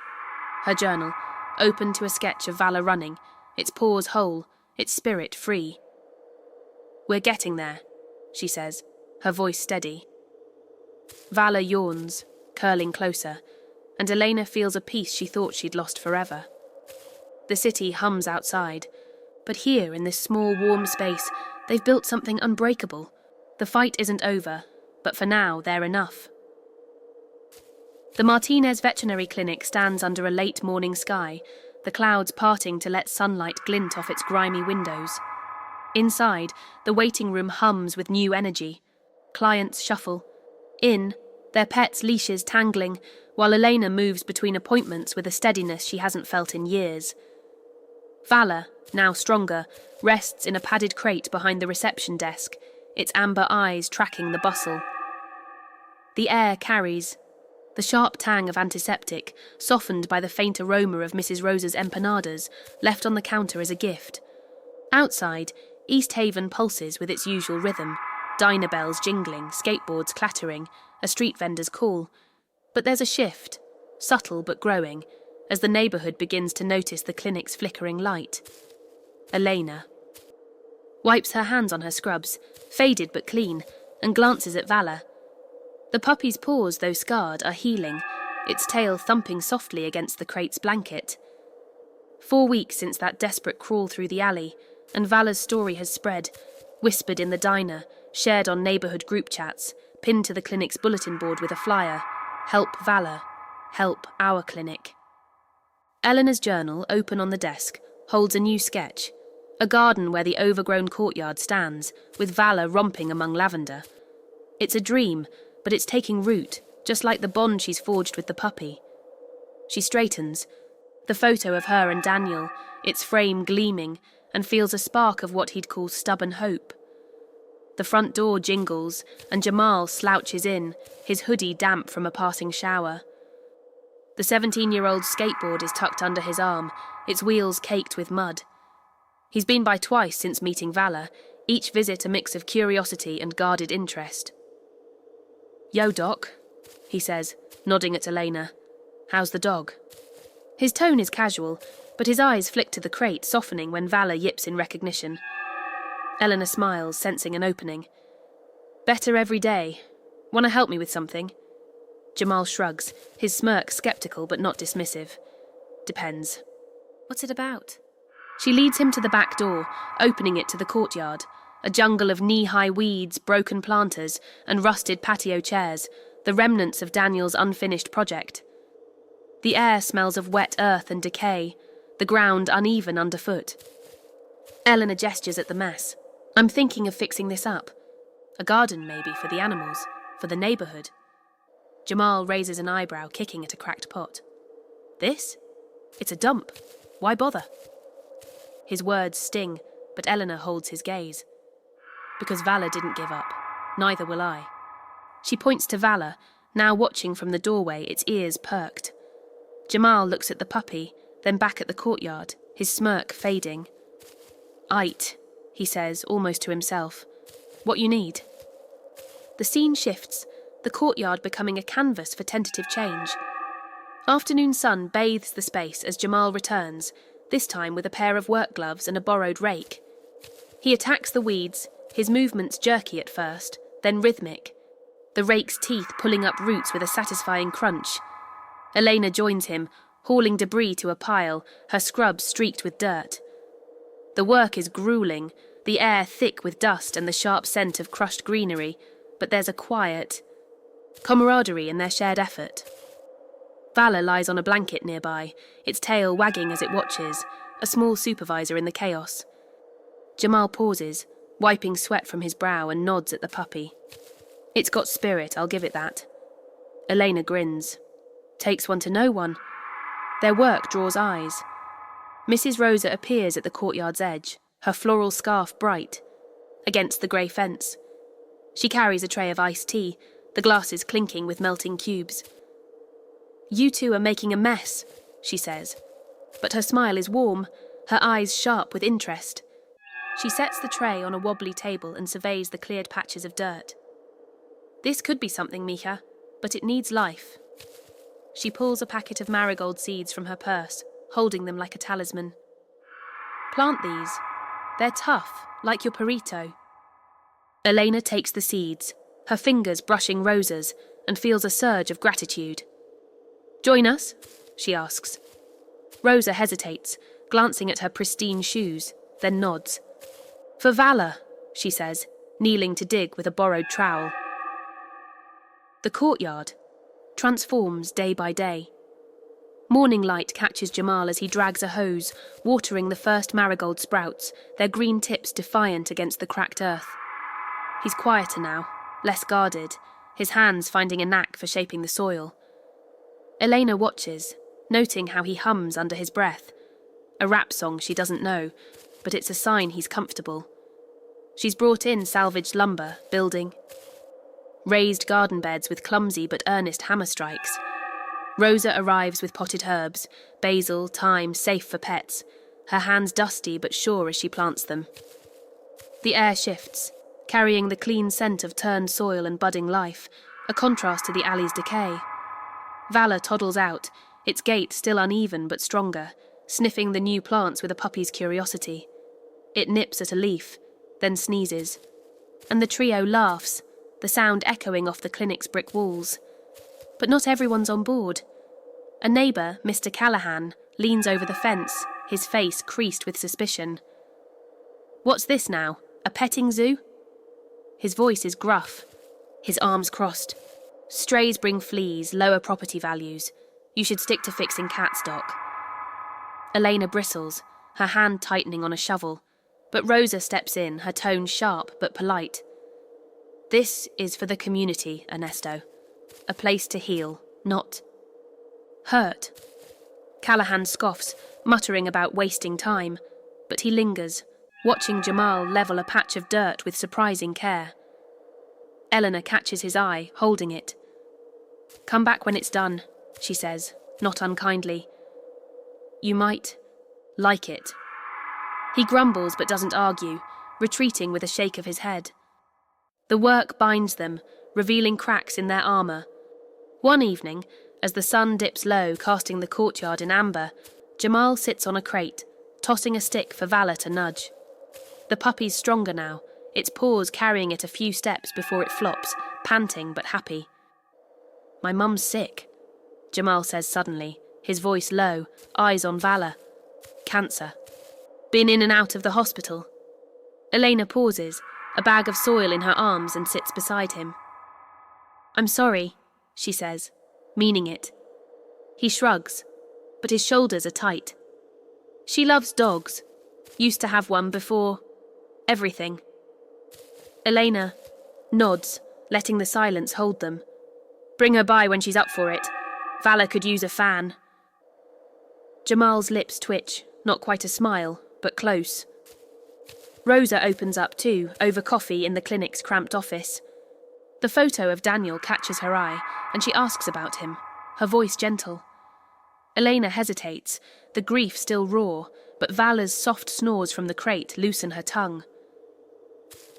her journal, open to a sketch of Vala running, its paws whole, its spirit free. "We're getting there," she says, her voice steady. Vala yawns, curling closer, and Elena feels a peace she thought she'd lost forever. The city hums outside, but here in this small, warm space, they've built something unbreakable. The fight isn't over, but for now, they're enough. The Martinez Veterinary Clinic stands under a late morning sky, the clouds parting to let sunlight glint off its grimy windows. Inside, the waiting room hums with new energy. Clients shuffle. In, their pets' leashes tangling, while Elena moves between appointments with a steadiness she hasn't felt in years. Vala, now stronger, rests in a padded crate behind the reception desk, its amber eyes tracking the bustle. The air carries, the sharp tang of antiseptic, softened by the faint aroma of Mrs. Rosa's empanadas, left on the counter as a gift. Outside, East Haven pulses with its usual rhythm, diner bells jingling, skateboards clattering, a street vendor's call. But there's a shift, subtle but growing, as the neighbourhood begins to notice the clinic's flickering light. Elena wipes her hands on her scrubs, faded but clean, and glances at Vala. The puppy's paws, though scarred, are healing, its tail thumping softly against the crate's blanket. 4 weeks since that desperate crawl through the alley, and Vala's story has spread, whispered in the diner, shared on neighbourhood group chats, pinned to the clinic's bulletin board with a flyer, "Help Vala, help our clinic." Eleanor's journal, open on the desk, holds a new sketch, a garden where the overgrown courtyard stands, with Vala romping among lavender. It's a dream, but it's taking root, just like the bond she's forged with the puppy. She straightens, the photo of her and Daniel, its frame gleaming, and feels a spark of what he'd call stubborn hope. The front door jingles, and Jamal slouches in, his hoodie damp from a passing shower. The 17-year-old's skateboard is tucked under his arm, its wheels caked with mud. He's been by twice since meeting Vala, each visit a mix of curiosity and guarded interest. "Yo, Doc," he says, nodding at Elena. "How's the dog?" His tone is casual, but his eyes flick to the crate, softening when Vala yips in recognition. Eleanor smiles, sensing an opening. "Better every day. Want to help me with something?" Jamal shrugs, his smirk skeptical but not dismissive. "Depends." "What's it about?" She leads him to the back door, opening it to the courtyard, a jungle of knee-high weeds, broken planters, and rusted patio chairs, the remnants of Daniel's unfinished project. The air smells of wet earth and decay, the ground uneven underfoot. Eleanor gestures at the mess. "I'm thinking of fixing this up. A garden, maybe, for the animals, for the neighbourhood." Jamal raises an eyebrow, kicking at a cracked pot. "This? It's a dump. Why bother?" His words sting, but Eleanor holds his gaze. "Because Vala didn't give up. Neither will I." She points to Vala, now watching from the doorway, its ears perked. Jamal looks at the puppy, then back at the courtyard, his smirk fading. "Ait," he says, almost to himself. "What you need?" The scene shifts, the courtyard becoming a canvas for tentative change. Afternoon sun bathes the space as Jamal returns, this time with a pair of work gloves and a borrowed rake. He attacks the weeds, his movements jerky at first, then rhythmic, the rake's teeth pulling up roots with a satisfying crunch. Elena joins him, hauling debris to a pile, her scrubs streaked with dirt. The work is grueling, the air thick with dust and the sharp scent of crushed greenery, but there's a quiet camaraderie in their shared effort. Vala lies on a blanket nearby, its tail wagging as it watches, a small supervisor in the chaos. Jamal pauses, wiping sweat from his brow, and nods at the puppy. "It's got spirit, I'll give it that." Elena grins. "Takes one to know one." Their work draws eyes. Mrs. Rosa appears at the courtyard's edge, her floral scarf bright, against the grey fence. She carries a tray of iced tea, the glasses clinking with melting cubes. "You two are making a mess," she says. But her smile is warm, her eyes sharp with interest. She sets the tray on a wobbly table and surveys the cleared patches of dirt. This could be something, Mika, but it needs life. She pulls a packet of marigold seeds from her purse, holding them like a talisman. Plant these. They're tough, like your burrito. Elena takes the seeds, her fingers brushing Rosa's, and feels a surge of gratitude. Join us? She asks. Rosa hesitates, glancing at her pristine shoes, then nods. For valor, she says, kneeling to dig with a borrowed trowel. The courtyard transforms day by day. Morning light catches Jamal as he drags a hose, watering the first marigold sprouts, their green tips defiant against the cracked earth. He's quieter now, less guarded, his hands finding a knack for shaping the soil. Elena watches, noting how he hums under his breath. A rap song she doesn't know, but it's a sign he's comfortable. She's brought in salvaged lumber, building. Raised garden beds with clumsy but earnest hammer strikes. Rosa arrives with potted herbs, basil, thyme, safe for pets, her hands dusty but sure as she plants them. The air shifts, carrying the clean scent of turned soil and budding life, a contrast to the alley's decay. Valor toddles out, its gait still uneven but stronger, sniffing the new plants with a puppy's curiosity. It nips at a leaf, then sneezes. And the trio laughs, the sound echoing off the clinic's brick walls. But not everyone's on board. A neighbour, Mr. Callahan, leans over the fence, his face creased with suspicion. What's this now? A petting zoo? His voice is gruff, his arms crossed. Strays bring fleas, lower property values. You should stick to fixing cat stock. Elena bristles, her hand tightening on a shovel, but Rosa steps in, her tone sharp but polite. This is for the community, Ernesto. A place to heal, not hurt. Callahan scoffs, muttering about wasting time, but he lingers, watching Jamal level a patch of dirt with surprising care. Eleanor catches his eye, holding it. Come back when it's done, she says, not unkindly. You might like it. He grumbles but doesn't argue, retreating with a shake of his head. The work binds them, revealing cracks in their armour. One evening, as the sun dips low, casting the courtyard in amber, Jamal sits on a crate, tossing a stick for Valor to nudge. The puppy's stronger now, its paws carrying it a few steps before it flops, panting but happy. My mum's sick, Jamal says suddenly, his voice low, eyes on Valor. Cancer. Been in and out of the hospital. Elena pauses, a bag of soil in her arms, and sits beside him. I'm sorry, she says, meaning it. He shrugs, but his shoulders are tight. She loves dogs. Used to have one before everything. Elena nods, letting the silence hold them. Bring her by when she's up for it. Valor could use a fan. Jamal's lips twitch, not quite a smile, but close. Rosa opens up too, over coffee in the clinic's cramped office. The photo of Daniel catches her eye, and she asks about him, her voice gentle. Elena hesitates, the grief still raw, but Valor's soft snores from the crate loosen her tongue.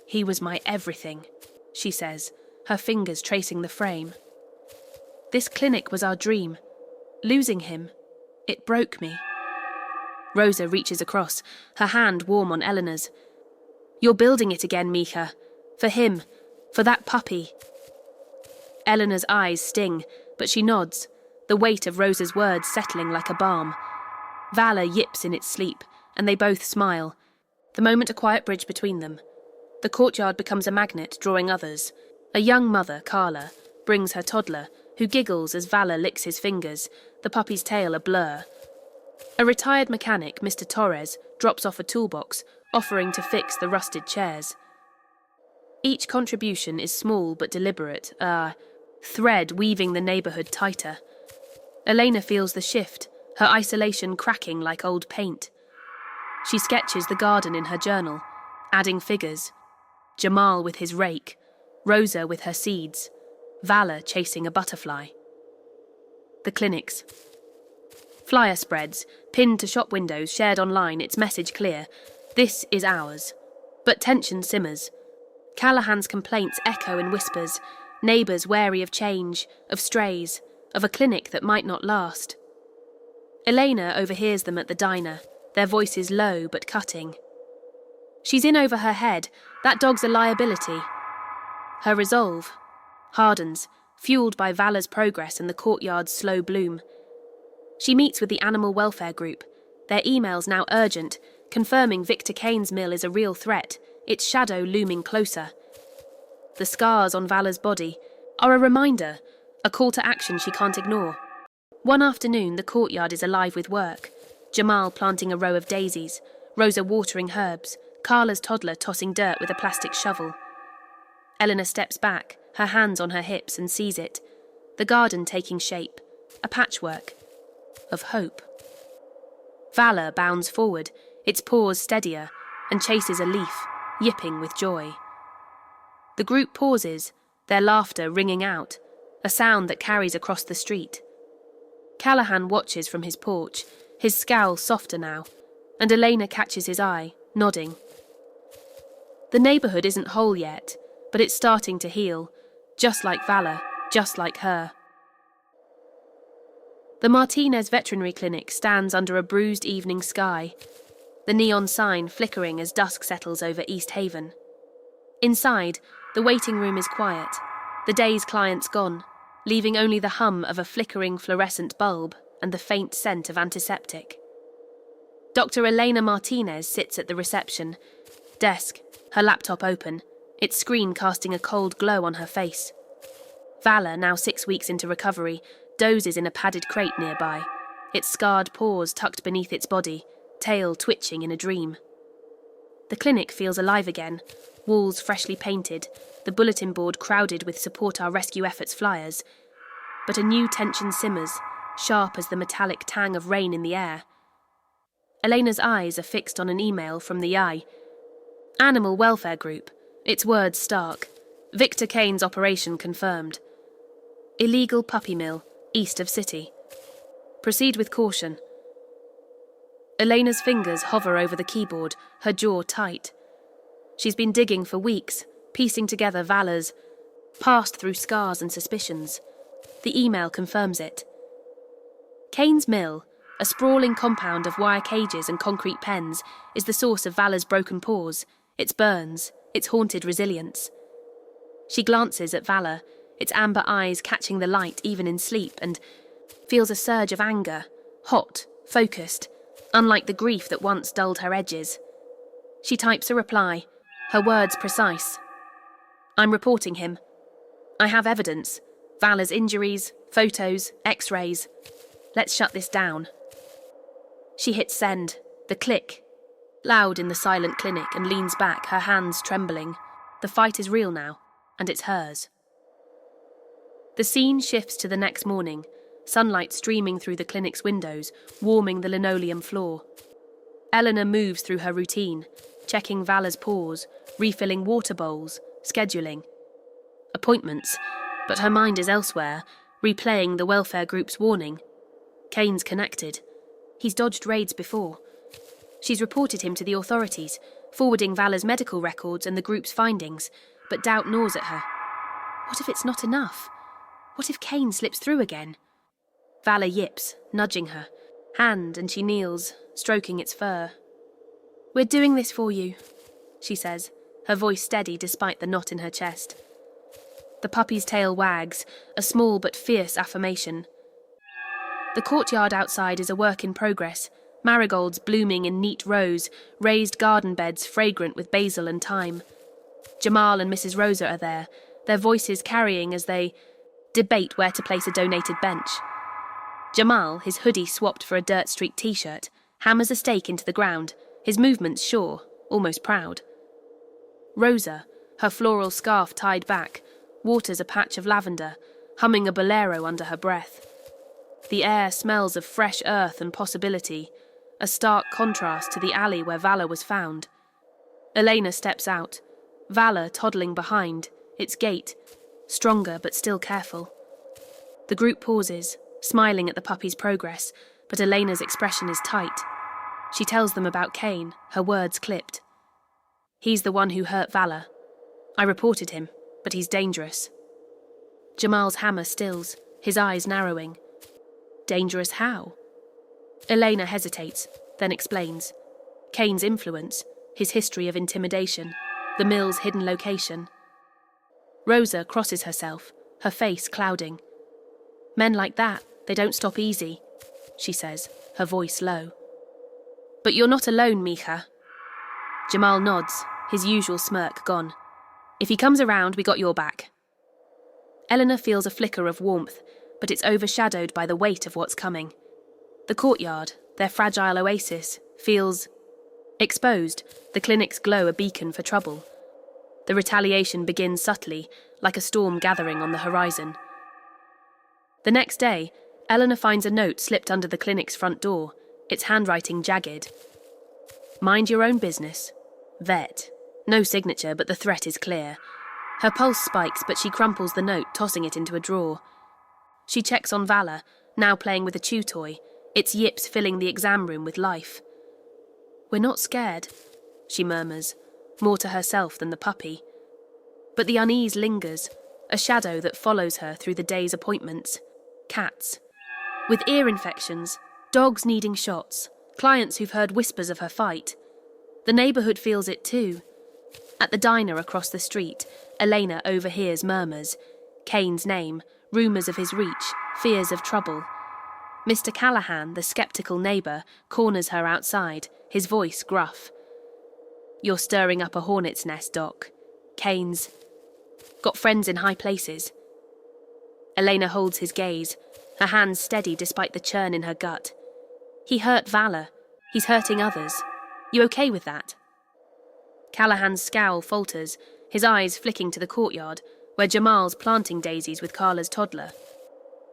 He was my everything, she says, her fingers tracing the frame. This clinic was our dream. Losing him, it broke me. Rosa reaches across, her hand warm on Eleanor's. You're building it again, Mika. For him, for that puppy. Eleanor's eyes sting, but she nods, the weight of Rosa's words settling like a balm. Valor yips in its sleep, and they both smile, the moment a quiet bridge between them. The courtyard becomes a magnet, drawing others. A young mother, Carla, brings her toddler, who giggles as Valor licks his fingers, the puppy's tail a blur. A retired mechanic, Mr. Torres, drops off a toolbox, offering to fix the rusted chairs. Each contribution is small but deliberate, a thread weaving the neighbourhood tighter. Elena feels the shift, her isolation cracking like old paint. She sketches the garden in her journal, adding figures. Jamal with his rake, Rosa with her seeds, Valor chasing a butterfly. The clinics. Flyer spreads, pinned to shop windows, shared online, its message clear. This is ours. But tension simmers. Callahan's complaints echo in whispers, neighbours wary of change, of strays, of a clinic that might not last. Elena overhears them at the diner, their voices low but cutting. She's in over her head, that dog's a liability. Her resolve hardens, fueled by Valor's progress and the courtyard's slow bloom. She meets with the animal welfare group, their emails now urgent, confirming Victor Kane's mill is a real threat, its shadow looming closer. The scars on Valor's body are a reminder, a call to action she can't ignore. One afternoon, the courtyard is alive with work. Jamal planting a row of daisies, Rosa watering herbs, Carla's toddler tossing dirt with a plastic shovel. Eleanor steps back, her hands on her hips, and sees it. The garden taking shape, a patchwork of hope. Valor bounds forward, its paws steadier, and chases a leaf, yipping with joy. The group pauses, their laughter ringing out, a sound that carries across the street. Callahan watches from his porch, his scowl softer now, and Elena catches his eye, nodding. The neighbourhood isn't whole yet, but it's starting to heal, just like Valor, just like her. The Martinez Veterinary Clinic stands under a bruised evening sky, the neon sign flickering as dusk settles over East Haven. Inside, the waiting room is quiet, the day's clients gone, leaving only the hum of a flickering fluorescent bulb and the faint scent of antiseptic. Dr. Elena Martinez sits at the reception, desk, her laptop open, its screen casting a cold glow on her face. Valor, now 6 weeks into recovery, dozes in a padded crate nearby, its scarred paws tucked beneath its body, tail twitching in a dream. The clinic feels alive again, walls freshly painted, the bulletin board crowded with Support Our Rescue Efforts flyers. But a new tension simmers, sharp as the metallic tang of rain in the air. Elena's eyes are fixed on an email from the Eye. Animal Welfare Group, its words stark. Victor Kane's operation confirmed. Illegal puppy mill, east of city. Proceed with caution. Elena's fingers hover over the keyboard, her jaw tight. She's been digging for weeks, piecing together Valor's past through scars and suspicions. The email confirms it. Kane's mill, a sprawling compound of wire cages and concrete pens, is the source of Valor's broken paws, its burns, its haunted resilience. She glances at Valor, its amber eyes catching the light even in sleep, and feels a surge of anger, hot, focused, unlike the grief that once dulled her edges. She types a reply, her words precise. I'm reporting him. I have evidence. Valor's injuries, photos, x-rays. Let's shut this down. She hits send, the click, loud in the silent clinic, and leans back, her hands trembling. The fight is real now, and it's hers. The scene shifts to the next morning, sunlight streaming through the clinic's windows, warming the linoleum floor. Eleanor moves through her routine, checking Valor's paws, refilling water bowls, scheduling appointments, but her mind is elsewhere, replaying the welfare group's warning. Kane's connected. He's dodged raids before. She's reported him to the authorities, forwarding Valor's medical records and the group's findings, but doubt gnaws at her. What if it's not enough? What if Kane slips through again? Valor yips, nudging her, hand, and she kneels, stroking its fur. We're doing this for you, she says, her voice steady despite the knot in her chest. The puppy's tail wags, a small but fierce affirmation. The courtyard outside is a work in progress, marigolds blooming in neat rows, raised garden beds fragrant with basil and thyme. Jamal and Mrs. Rosa are there, their voices carrying as they debate where to place a donated bench. Jamal, his hoodie swapped for a dirt-streaked t-shirt, hammers a stake into the ground, his movements sure, almost proud. Rosa, her floral scarf tied back, waters a patch of lavender, humming a bolero under her breath. The air smells of fresh earth and possibility, a stark contrast to the alley where Valor was found. Elena steps out, Valor toddling behind, its gait, stronger but still careful. The group pauses, smiling at the puppy's progress, but Elena's expression is tight. She tells them about Kane, her words clipped. He's the one who hurt Vala. I reported him, but he's dangerous. Jamal's hammer stills, his eyes narrowing. Dangerous how? Elena hesitates, then explains. Kane's influence, his history of intimidation, the mill's hidden location. Rosa crosses herself, her face clouding. Men like that, they don't stop easy, she says, her voice low. But you're not alone, Mija. Jamal nods, his usual smirk gone. If he comes around, we got your back. Eleanor feels a flicker of warmth, but it's overshadowed by the weight of what's coming. The courtyard, their fragile oasis, feels exposed, the clinic's glow a beacon for trouble. The retaliation begins subtly, like a storm gathering on the horizon. The next day, Eleanor finds a note slipped under the clinic's front door, its handwriting jagged. Mind your own business. Vet. No signature, but the threat is clear. Her pulse spikes, but she crumples the note, tossing it into a drawer. She checks on Vala, now playing with a chew toy, its yips filling the exam room with life. We're not scared, she murmurs, more to herself than the puppy. But the unease lingers, a shadow that follows her through the day's appointments. Cats. With ear infections, dogs needing shots, clients who've heard whispers of her fight. The neighbourhood feels it too. At the diner across the street, Elena overhears murmurs. Kane's name, rumours of his reach, fears of trouble. Mr. Callahan, the sceptical neighbour, corners her outside, his voice gruff. You're stirring up a hornet's nest, Doc. Kane's got friends in high places. Elena holds his gaze, her hands steady despite the churn in her gut. He hurt Vala. He's hurting others. You okay with that? Callahan's scowl falters, his eyes flicking to the courtyard, where Jamal's planting daisies with Carla's toddler.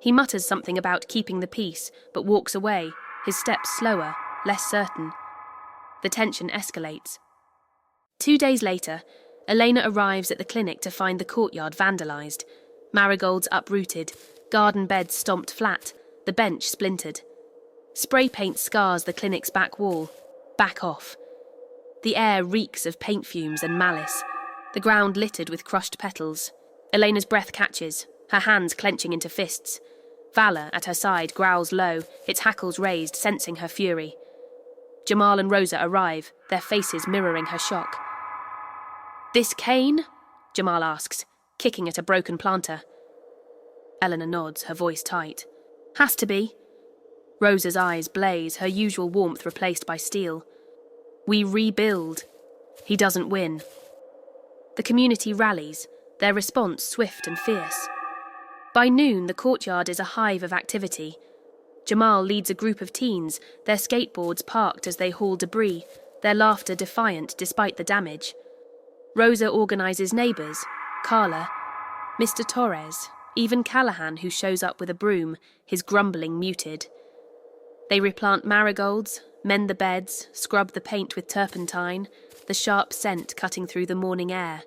He mutters something about keeping the peace, but walks away, his steps slower, less certain. The tension escalates. 2 days later, Elena arrives at the clinic to find the courtyard vandalised. Marigolds uprooted, garden beds stomped flat, the bench splintered. Spray paint scars the clinic's back wall. Back off. The air reeks of paint fumes and malice, the ground littered with crushed petals. Elena's breath catches, her hands clenching into fists. Vala, at her side, growls low, its hackles raised, sensing her fury. Jamal and Rosa arrive, their faces mirroring her shock. This Kane? Jamal asks, kicking at a broken planter. Eleanor nods, her voice tight. Has to be. Rosa's eyes blaze, her usual warmth replaced by steel. We rebuild. He doesn't win. The community rallies, their response swift and fierce. By noon, the courtyard is a hive of activity. Jamal leads a group of teens, their skateboards parked as they haul debris, their laughter defiant despite the damage. Rosa organises neighbours, Carla, Mr. Torres, even Callahan, who shows up with a broom, his grumbling muted. They replant marigolds, mend the beds, scrub the paint with turpentine, the sharp scent cutting through the morning air.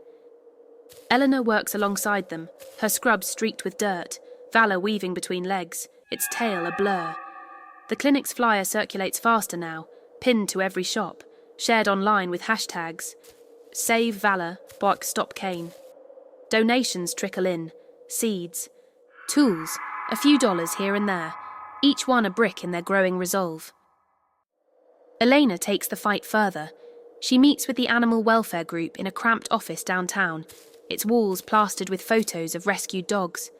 Eleanor works alongside them, her scrub streaked with dirt, Vala weaving between legs, its tail a blur. The clinic's flyer circulates faster now, pinned to every shop, shared online with hashtags. Save Vala, Bark Stop Kane. Donations trickle in, seeds, tools, a few dollars here and there, each one a brick in their growing resolve. Elena takes the fight further. She meets with the animal welfare group in a cramped office downtown, its walls plastered with photos of rescued dogs.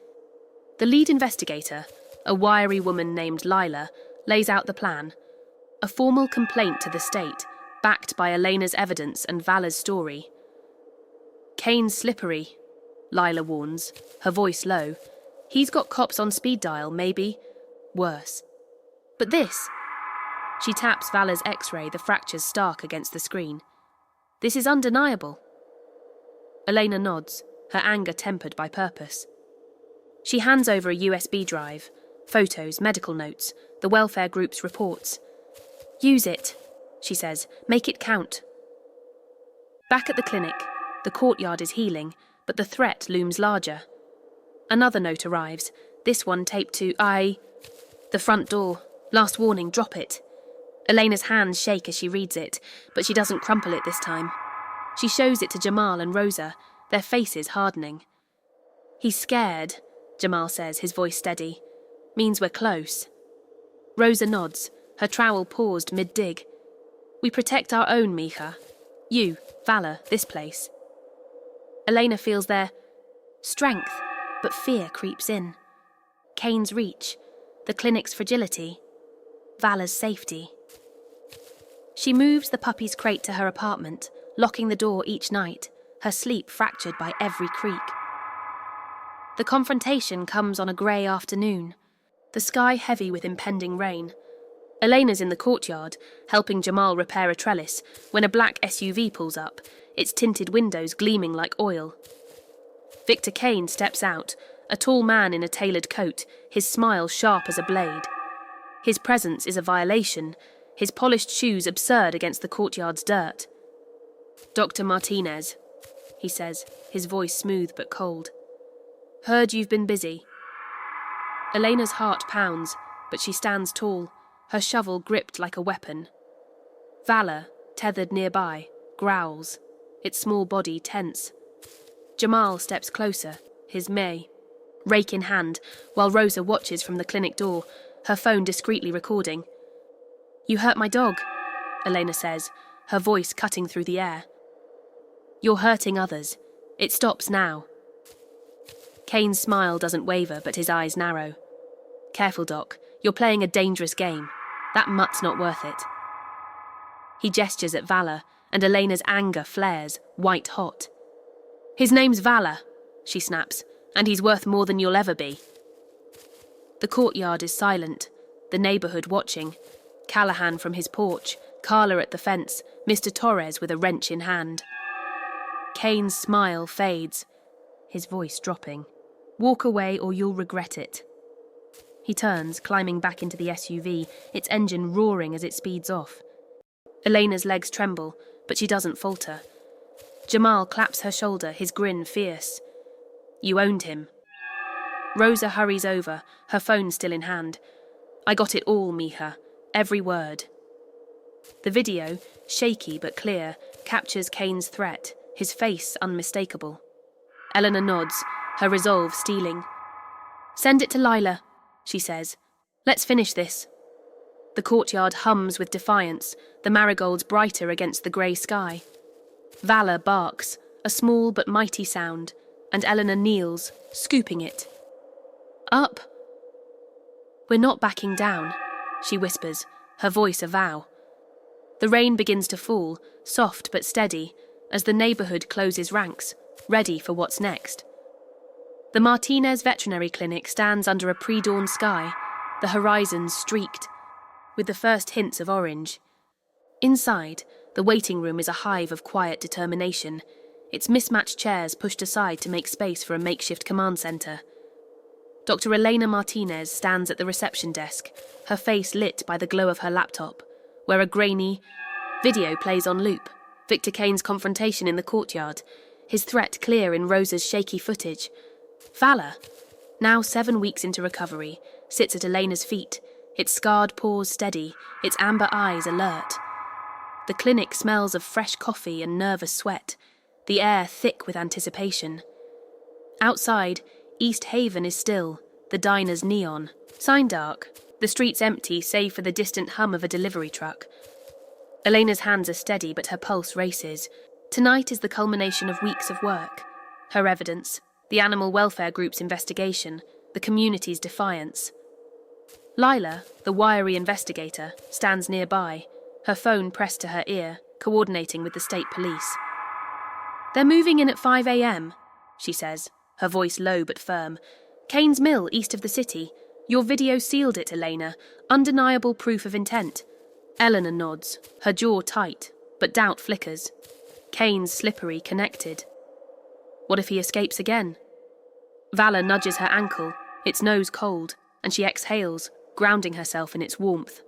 The lead investigator, a wiry woman named Lila, lays out the plan. A formal complaint to the state, backed by Elena's evidence and Vala's story. Kane's slippery, Lila warns, her voice low. He's got cops on speed dial, maybe. Worse. But this... She taps Vala's X-ray, the fractures stark against the screen. This is undeniable. Elena nods, her anger tempered by purpose. She hands over a USB drive, photos, medical notes, the welfare group's reports. Use it, she says, make it count. Back at the clinic, the courtyard is healing, but the threat looms larger. Another note arrives, this one taped to the front door, Last warning, drop it. Elena's hands shake as she reads it, but she doesn't crumple it this time. She shows it to Jamal and Rosa, their faces hardening. He's scared, Jamal says, his voice steady. Means we're close. Rosa nods, her trowel paused mid-dig. We protect our own, Mija. You, Valor, this place. Elena feels their strength, but fear creeps in. Kane's reach, the clinic's fragility, Valor's safety. She moves the puppy's crate to her apartment, locking the door each night, her sleep fractured by every creak. The confrontation comes on a grey afternoon, the sky heavy with impending rain. Elena's in the courtyard, helping Jamal repair a trellis, when a black SUV pulls up, its tinted windows gleaming like oil. Victor Kane steps out, a tall man in a tailored coat, his smile sharp as a blade. His presence is a violation, his polished shoes absurd against the courtyard's dirt. Dr. Martinez, he says, his voice smooth but cold. Heard you've been busy. Elena's heart pounds, but she stands tall, her shovel gripped like a weapon. Valor, tethered nearby, growls, its small body tense. Jamal steps closer, his May, rake in hand, while Rosa watches from the clinic door, her phone discreetly recording. You hurt my dog, Elena says, her voice cutting through the air. You're hurting others. It stops now. Kane's smile doesn't waver, but his eyes narrow. Careful, Doc. You're playing a dangerous game. That mutt's not worth it. He gestures at Valor, and Elena's anger flares, white hot. His name's Valor, she snaps, and he's worth more than you'll ever be. The courtyard is silent, the neighbourhood watching. Callahan from his porch, Carla at the fence, Mr. Torres with a wrench in hand. Kane's smile fades, his voice dropping. Walk away or you'll regret it. He turns, climbing back into the SUV, its engine roaring as it speeds off. Elena's legs tremble, but she doesn't falter. Jamal claps her shoulder, his grin fierce. You owned him. Rosa hurries over, her phone still in hand. I got it all, Mija. Every word. The video, shaky but clear, captures Kane's threat, his face unmistakable. Eleanor nods, her resolve stealing. Send it to Lila, she says. Let's finish this. The courtyard hums with defiance, the marigolds brighter against the grey sky. Valor barks, a small but mighty sound, and Eleanor kneels, scooping it. Up! We're not backing down, she whispers, her voice a vow. The rain begins to fall, soft but steady, as the neighbourhood closes ranks, ready for what's next. The Martinez Veterinary Clinic stands under a pre-dawn sky, the horizon streaked, with the first hints of orange. Inside, the waiting room is a hive of quiet determination, its mismatched chairs pushed aside to make space for a makeshift command centre. Dr. Elena Martinez stands at the reception desk, her face lit by the glow of her laptop, where a grainy video plays on loop, Victor Kane's confrontation in the courtyard, his threat clear in Rosa's shaky footage. Valor, now 7 weeks into recovery, sits at Elena's feet, its scarred paws steady, its amber eyes alert. The clinic smells of fresh coffee and nervous sweat, the air thick with anticipation. Outside, East Haven is still, the diner's neon. Sign dark, the streets empty save for the distant hum of a delivery truck. Elena's hands are steady but her pulse races. Tonight is the culmination of weeks of work. Her evidence, the animal welfare group's investigation, the community's defiance. Lila, the wiry investigator, stands nearby, her phone pressed to her ear, coordinating with the state police. They're moving in at 5 a.m, she says, her voice low but firm. Kane's Mill, east of the city. Your video sealed it, Elena. Undeniable proof of intent. Eleanor nods, her jaw tight, but doubt flickers. Kane's slippery, connected. What if he escapes again? Valor nudges her ankle, its nose cold, and she exhales, grounding herself in its warmth.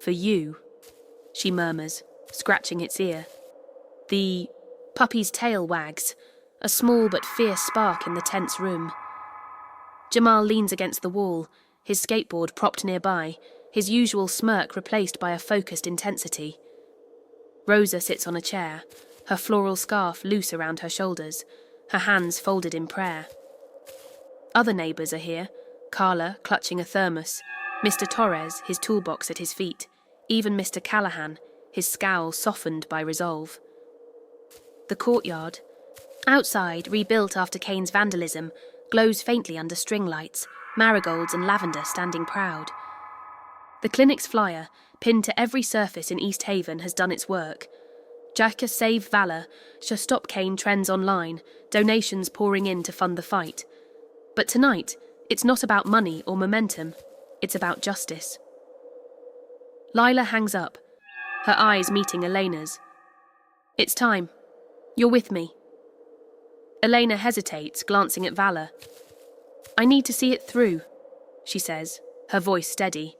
For you, she murmurs, scratching its ear. The puppy's tail wags, a small but fierce spark in the tense room. Jamal leans against the wall, his skateboard propped nearby, his usual smirk replaced by a focused intensity. Rosa sits on a chair, her floral scarf loose around her shoulders, her hands folded in prayer. Other neighbours are here, Carla clutching a thermos, Mr. Torres, his toolbox at his feet, even Mr. Callahan, his scowl softened by resolve. The courtyard, outside, rebuilt after Kane's vandalism, glows faintly under string lights, marigolds and lavender standing proud. The clinic's flyer, pinned to every surface in East Haven, has done its work. Jacka Save Valor shall stop Kane trends online, donations pouring in to fund the fight. But tonight, it's not about money or momentum, it's about justice. Lila hangs up, her eyes meeting Elena's. It's time. You're with me. Elena hesitates, glancing at Valor. I need to see it through, she says, her voice steady.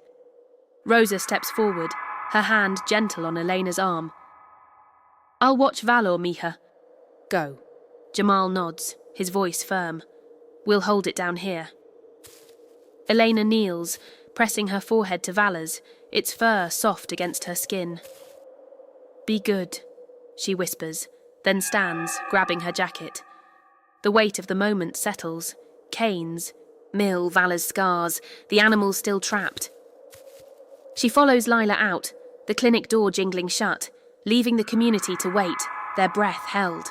Rosa steps forward, her hand gentle on Elena's arm. I'll watch Valor, Mija. Go. Jamal nods, his voice firm. We'll hold it down here. Elena kneels, pressing her forehead to Valor's, its fur soft against her skin. Be good, she whispers, then stands, grabbing her jacket. The weight of the moment settles. Kane's, Mill, Valor's scars, the animals still trapped. She follows Lila out, the clinic door jingling shut, leaving the community to wait, their breath held.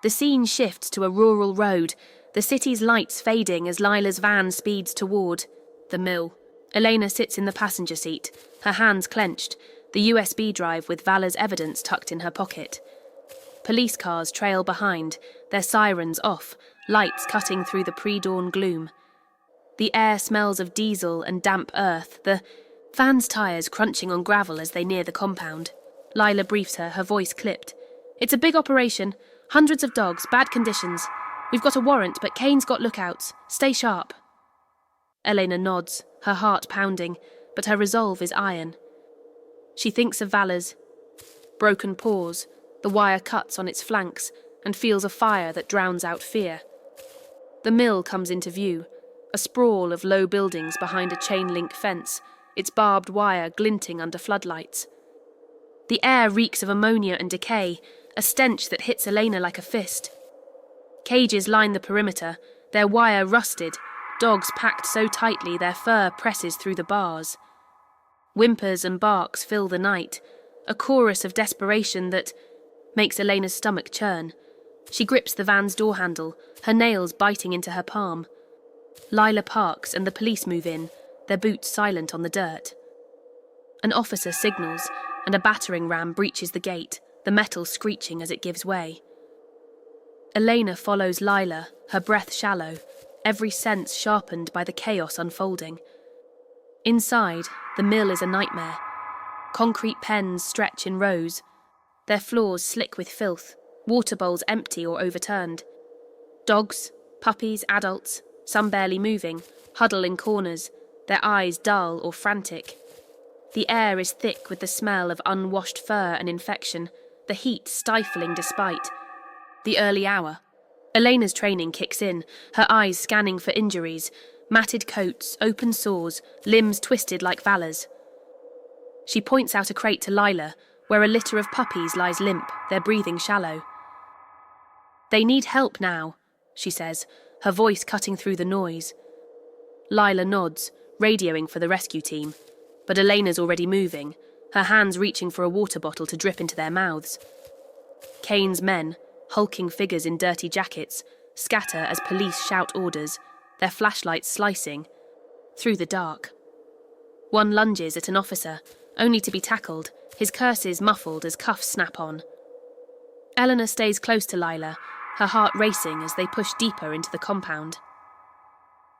The scene shifts to a rural road, the city's lights fading as Lila's van speeds toward the mill. Elena sits in the passenger seat, her hands clenched, the USB drive with Valor's evidence tucked in her pocket. Police cars trail behind, their sirens off, lights cutting through the pre-dawn gloom. The air smells of diesel and damp earth, the van's tyres crunching on gravel as they near the compound. Lila briefs her, her voice clipped. It's a big operation, hundreds of dogs, bad conditions. We've got a warrant, but Kane's got lookouts. Stay sharp. Elena nods, her heart pounding, but her resolve is iron. She thinks of Valor's broken paws, the wire cuts on its flanks, and feels a fire that drowns out fear. The mill comes into view, a sprawl of low buildings behind a chain-link fence, its barbed wire glinting under floodlights. The air reeks of ammonia and decay, a stench that hits Elena like a fist. Cages line the perimeter, their wire rusted, dogs packed so tightly their fur presses through the bars. Whimpers and barks fill the night, a chorus of desperation that makes Elena's stomach churn. She grips the van's door handle, her nails biting into her palm. Lila parks and the police move in, their boots silent on the dirt. An officer signals, and a battering ram breaches the gate, the metal screeching as it gives way. Elena follows Lila, her breath shallow, every sense sharpened by the chaos unfolding. Inside, the mill is a nightmare. Concrete pens stretch in rows, their floors slick with filth, water bowls empty or overturned. Dogs, puppies, adults, some barely moving, huddle in corners, their eyes dull or frantic. The air is thick with the smell of unwashed fur and infection, the heat stifling despite the early hour. Elena's training kicks in, her eyes scanning for injuries, matted coats, open sores, limbs twisted like Valor's. She points out a crate to Lila, where a litter of puppies lies limp, their breathing shallow. They need help now, she says, her voice cutting through the noise. Lila nods, radioing for the rescue team, but Elena's already moving, her hands reaching for a water bottle to drip into their mouths. Kane's men, hulking figures in dirty jackets, scatter as police shout orders, their flashlights slicing through the dark. One lunges at an officer, only to be tackled, his curses muffled as cuffs snap on. Eleanor stays close to Lila, her heart racing as they push deeper into the compound.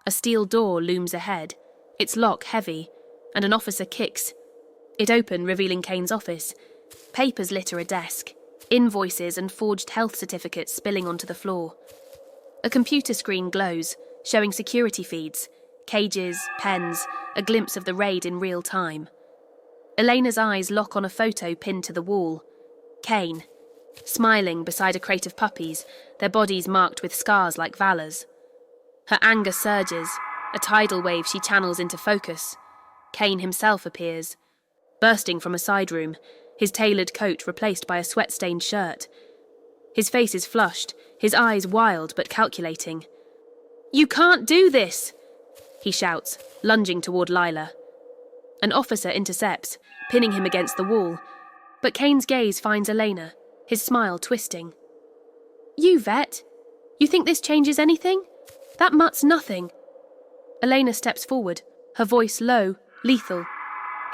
A steel door looms ahead, its lock heavy, and an officer kicks it open, revealing Kane's office. Papers litter a desk, invoices and forged health certificates spilling onto the floor. A computer screen glows, showing security feeds, cages, pens, a glimpse of the raid in real time. Elena's eyes lock on a photo pinned to the wall. Kane, smiling beside a crate of puppies, their bodies marked with scars like Valor's. Her anger surges, a tidal wave she channels into focus. Kane himself appears, bursting from a side room, his tailored coat replaced by a sweat-stained shirt. His face is flushed, his eyes wild but calculating. "You can't do this!" he shouts, lunging toward Lila. An officer intercepts, pinning him against the wall, but Kane's gaze finds Elena, his smile twisting. "You, vet? You think this changes anything? That mutt's nothing." Elena steps forward, her voice low, lethal.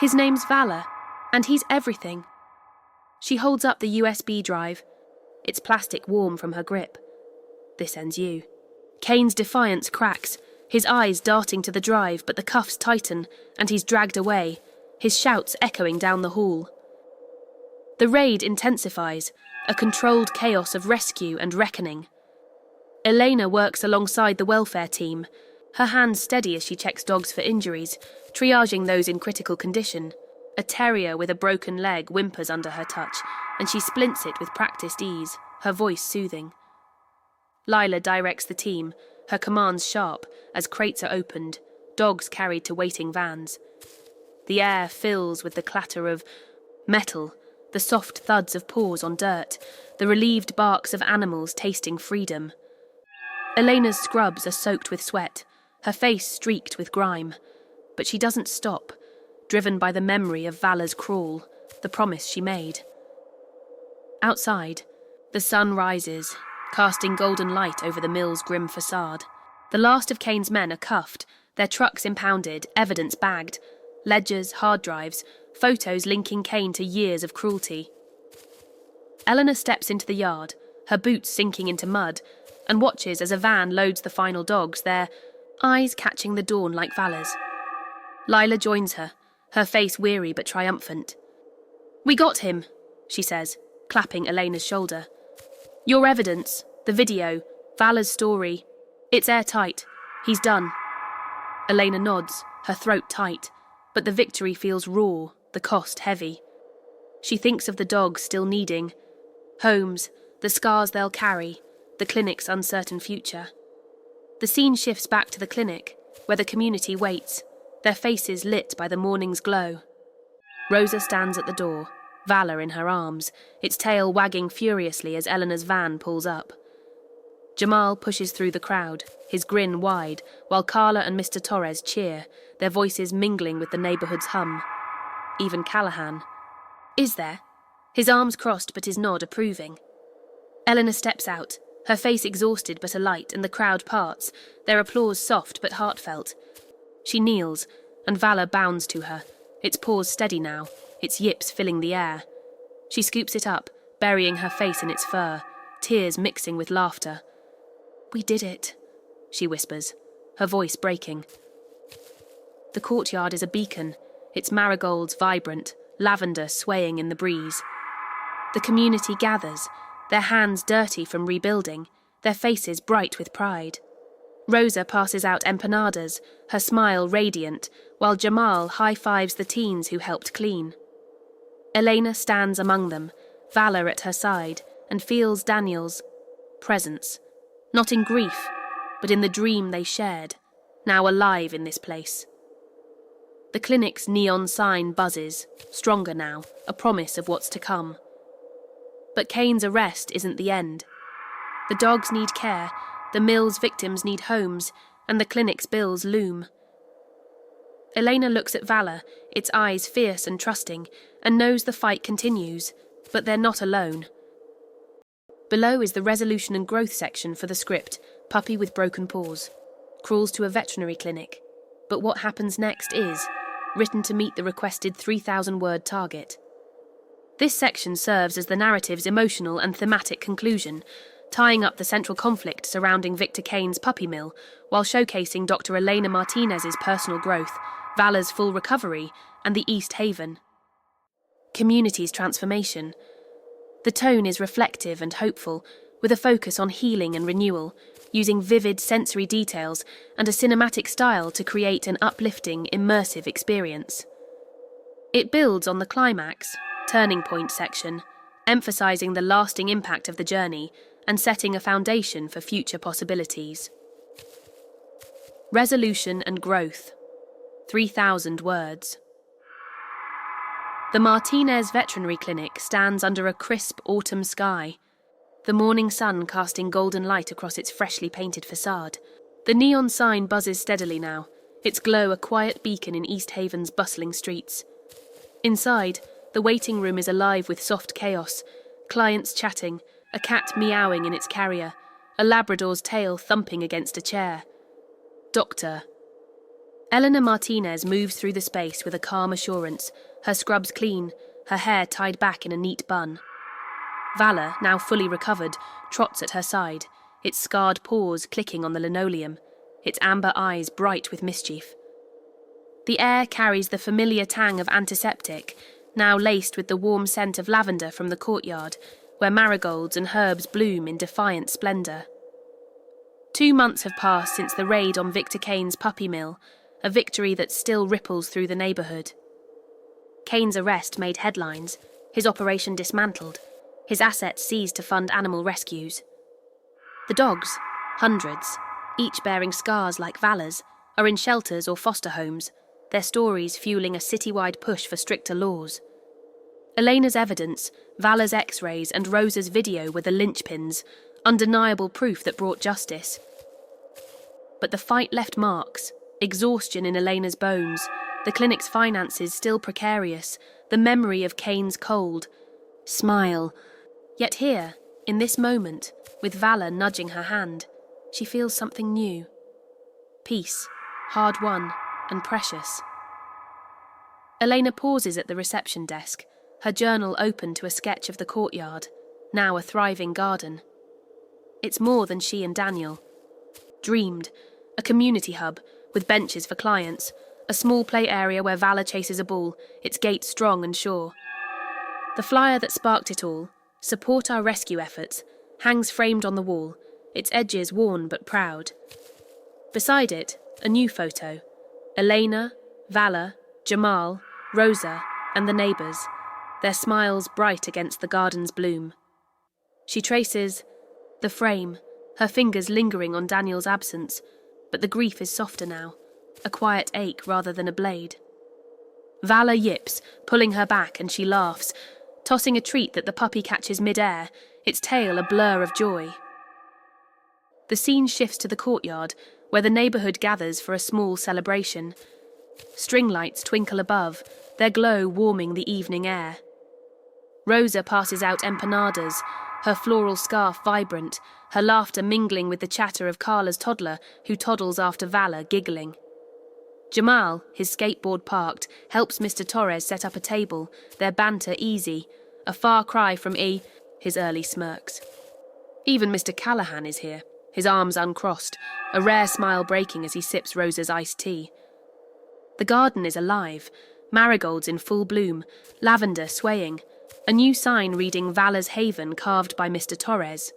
"His name's Valor, and he's everything." She holds up the USB drive, its plastic warm from her grip. "This ends you." Kane's defiance cracks, his eyes darting to the drive, but the cuffs tighten, and he's dragged away, his shouts echoing down the hall. The raid intensifies, a controlled chaos of rescue and reckoning. Elena works alongside the welfare team, her hands steady as she checks dogs for injuries, triaging those in critical condition. A terrier with a broken leg whimpers under her touch, and she splints it with practiced ease, her voice soothing. Lila directs the team, her commands sharp, as crates are opened, dogs carried to waiting vans. The air fills with the clatter of metal, the soft thuds of paws on dirt, the relieved barks of animals tasting freedom. Elena's scrubs are soaked with sweat, her face streaked with grime, but she doesn't stop, driven by the memory of Valor's crawl, the promise she made. Outside, the sun rises, casting golden light over the mill's grim facade. The last of Kane's men are cuffed, their trucks impounded, evidence bagged, ledgers, hard drives, photos linking Kane to years of cruelty. Eleanor steps into the yard, her boots sinking into mud, and watches as a van loads the final dogs, their eyes catching the dawn like Valor's. Lila joins her, her face weary but triumphant. "We got him," she says, clapping Elena's shoulder. "Your evidence, the video, Valor's story, it's airtight. He's done." Elena nods, her throat tight, but the victory feels raw, the cost heavy. She thinks of the dogs still needing homes, the scars they'll carry, the clinic's uncertain future. The scene shifts back to the clinic, where the community waits, their faces lit by the morning's glow. Rosa stands at the door, Valor in her arms, its tail wagging furiously as Eleanor's van pulls up. Jamal pushes through the crowd, his grin wide, while Carla and Mr. Torres cheer, their voices mingling with the neighbourhood's hum. Even Callahan. Is there? His arms crossed but his nod approving. Eleanor steps out, her face exhausted but alight, and the crowd parts, their applause soft but heartfelt. She kneels, and Valor bounds to her, its paws steady now, its yips filling the air. She scoops it up, burying her face in its fur, tears mixing with laughter. "We did it," she whispers, her voice breaking. The courtyard is a beacon, its marigolds vibrant, lavender swaying in the breeze. The community gathers, their hands dirty from rebuilding, their faces bright with pride. Rosa passes out empanadas, her smile radiant, while Jamal high-fives the teens who helped clean. Elena stands among them, Valor at her side, and feels Daniel's presence, not in grief, but in the dream they shared, now alive in this place. The clinic's neon sign buzzes, stronger now, a promise of what's to come. But Kane's arrest isn't the end. The dogs need care, the mill's victims need homes, and the clinic's bills loom. Elena looks at Valor, its eyes fierce and trusting, and knows the fight continues, but they're not alone. Below is the resolution and growth section for the script, Puppy with Broken Paws. Crawls to a veterinary clinic. But what happens next is written to meet the requested 3,000-word target. This section serves as the narrative's emotional and thematic conclusion, tying up the central conflict surrounding Victor Kane's puppy mill, while showcasing Dr. Elena Martinez's personal growth, Valor's full recovery, and the East Haven community's transformation. The tone is reflective and hopeful, with a focus on healing and renewal, using vivid sensory details and a cinematic style to create an uplifting, immersive experience. It builds on the climax, turning point section, emphasizing the lasting impact of the journey and setting a foundation for future possibilities. Resolution and growth. 3,000 words. The Martinez Veterinary Clinic stands under a crisp autumn sky, the morning sun casting golden light across its freshly painted facade. The neon sign buzzes steadily now, its glow a quiet beacon in East Haven's bustling streets. Inside, the waiting room is alive with soft chaos, clients chatting, a cat meowing in its carrier, a Labrador's tail thumping against a chair. Doctor. Eleanor Martinez moves through the space with a calm assurance, her scrubs clean, her hair tied back in a neat bun. Vala, now fully recovered, trots at her side, its scarred paws clicking on the linoleum, its amber eyes bright with mischief. The air carries the familiar tang of antiseptic, now laced with the warm scent of lavender from the courtyard, where marigolds and herbs bloom in defiant splendour. 2 months have passed since the raid on Victor Kane's puppy mill, a victory that still ripples through the neighbourhood. Kane's arrest made headlines, his operation dismantled, his assets seized to fund animal rescues. The dogs, hundreds, each bearing scars like Vala's, are in shelters or foster homes, their stories fueling a citywide push for stricter laws. Elena's evidence, Vala's x-rays and Rosa's video were the linchpins, undeniable proof that brought justice. But the fight left marks, exhaustion in Elena's bones, the clinic's finances still precarious, the memory of Kane's cold smile. Yet here, in this moment, with Vala nudging her hand, she feels something new. Peace, hard-won and precious. Elena pauses at the reception desk, her journal open to a sketch of the courtyard, now a thriving garden. It's more than she and Daniel dreamed, a community hub with benches for clients, a small play area where Vala chases a ball, its gait strong and sure. The flyer that sparked it all, Support Our Rescue Efforts, hangs framed on the wall, its edges worn but proud. Beside it, a new photo. Elena, Vala, Jamal, Rosa, and the neighbours, their smiles bright against the garden's bloom. She traces the frame, her fingers lingering on Daniel's absence, but the grief is softer now, a quiet ache rather than a blade. Vala yips, pulling her back, and she laughs, tossing a treat that the puppy catches mid-air, its tail a blur of joy. The scene shifts to the courtyard, where the neighbourhood gathers for a small celebration. String lights twinkle above, their glow warming the evening air. Rosa passes out empanadas, her floral scarf vibrant, her laughter mingling with the chatter of Carla's toddler, who toddles after Vala, giggling. Jamal, his skateboard parked, helps Mr. Torres set up a table, their banter easy, a far cry from his early smirks. Even Mr. Callahan is here, his arms uncrossed, a rare smile breaking as he sips Rosa's iced tea. The garden is alive, marigolds in full bloom, lavender swaying, a new sign reading Vala's Haven carved by Mr. Torres.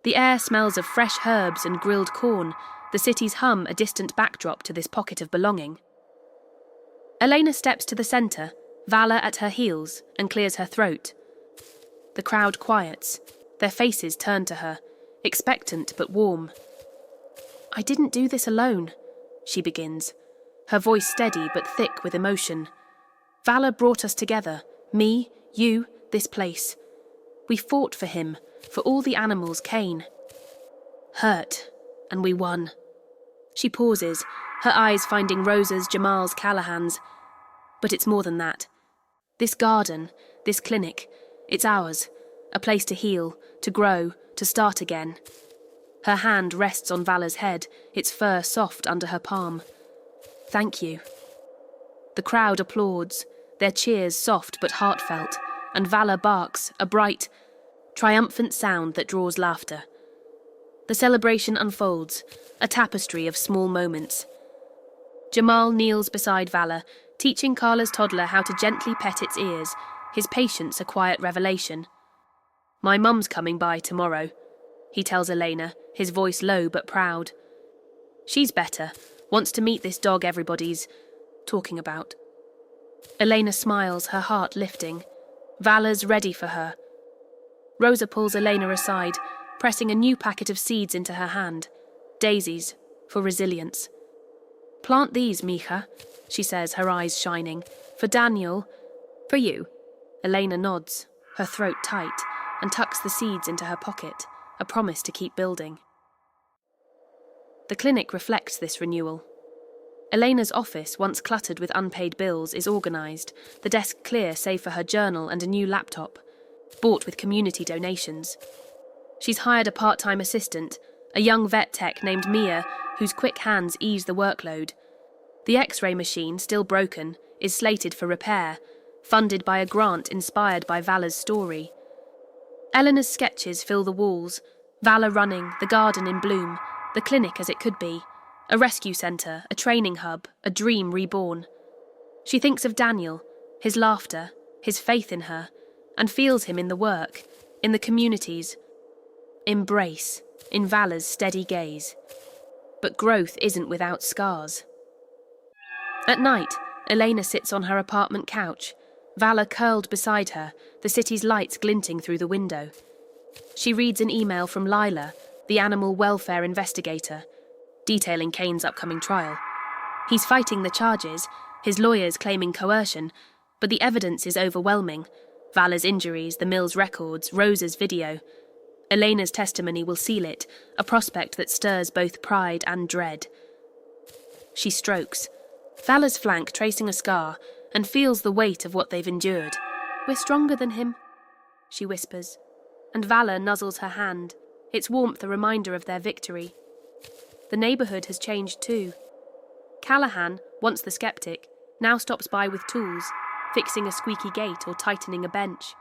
The air smells of fresh herbs and grilled corn, the city's hum a distant backdrop to this pocket of belonging. Elena steps to the centre, Vala at her heels, and clears her throat. The crowd quiets, their faces turn to her, expectant but warm. "I didn't do this alone," she begins, her voice steady but thick with emotion. "Vala brought us together, me, you, this place. We fought for him, for all the animals Kane. Hurt, and we won." She pauses, her eyes finding Rosa's, Jamal's, Callahan's. But it's more than that. This garden, this clinic, it's ours, a place to heal, to grow, to start again. Her hand rests on Vala's head, its fur soft under her palm. "Thank you." The crowd applauds, their cheers soft but heartfelt, and Vala barks, a bright, triumphant sound that draws laughter. The celebration unfolds, a tapestry of small moments. Jamal kneels beside Vala, teaching Carla's toddler how to gently pet its ears, his patience a quiet revelation. "My mum's coming by tomorrow," he tells Elena, his voice low but proud. "She's better, wants to meet this dog everybody's talking about." Elena smiles, her heart lifting. Vala's ready for her. Rosa pulls Elena aside, pressing a new packet of seeds into her hand. Daisies, for resilience. Plant these, Mija, she says, her eyes shining. For Daniel. For you. Elena nods, her throat tight, and tucks the seeds into her pocket, a promise to keep building. The clinic reflects this renewal. Elena's office, once cluttered with unpaid bills, is organised, the desk clear save for her journal and a new laptop, bought with community donations. She's hired a part-time assistant, a young vet tech named Mia, whose quick hands ease the workload. The X-ray machine, still broken, is slated for repair, funded by a grant inspired by Vala's story. Eleanor's sketches fill the walls, Vala running, the garden in bloom, the clinic as it could be, a rescue centre, a training hub, a dream reborn. She thinks of Daniel, his laughter, his faith in her, and feels him in the work, in the communities. Embrace, in Vala's steady gaze. But growth isn't without scars. At night, Elena sits on her apartment couch, Vala curled beside her, the city's lights glinting through the window. She reads an email from Lila, the animal welfare investigator, detailing Kane's upcoming trial. He's fighting the charges, his lawyers claiming coercion, but the evidence is overwhelming. Vala's injuries, the mill's records, Rosa's video. Elena's testimony will seal it, a prospect that stirs both pride and dread. She strokes, Vala's flank tracing a scar, and feels the weight of what they've endured. We're stronger than him, she whispers, and Vala nuzzles her hand, its warmth a reminder of their victory. The neighbourhood has changed too. Callahan, once the skeptic, now stops by with tools, fixing a squeaky gate or tightening a bench.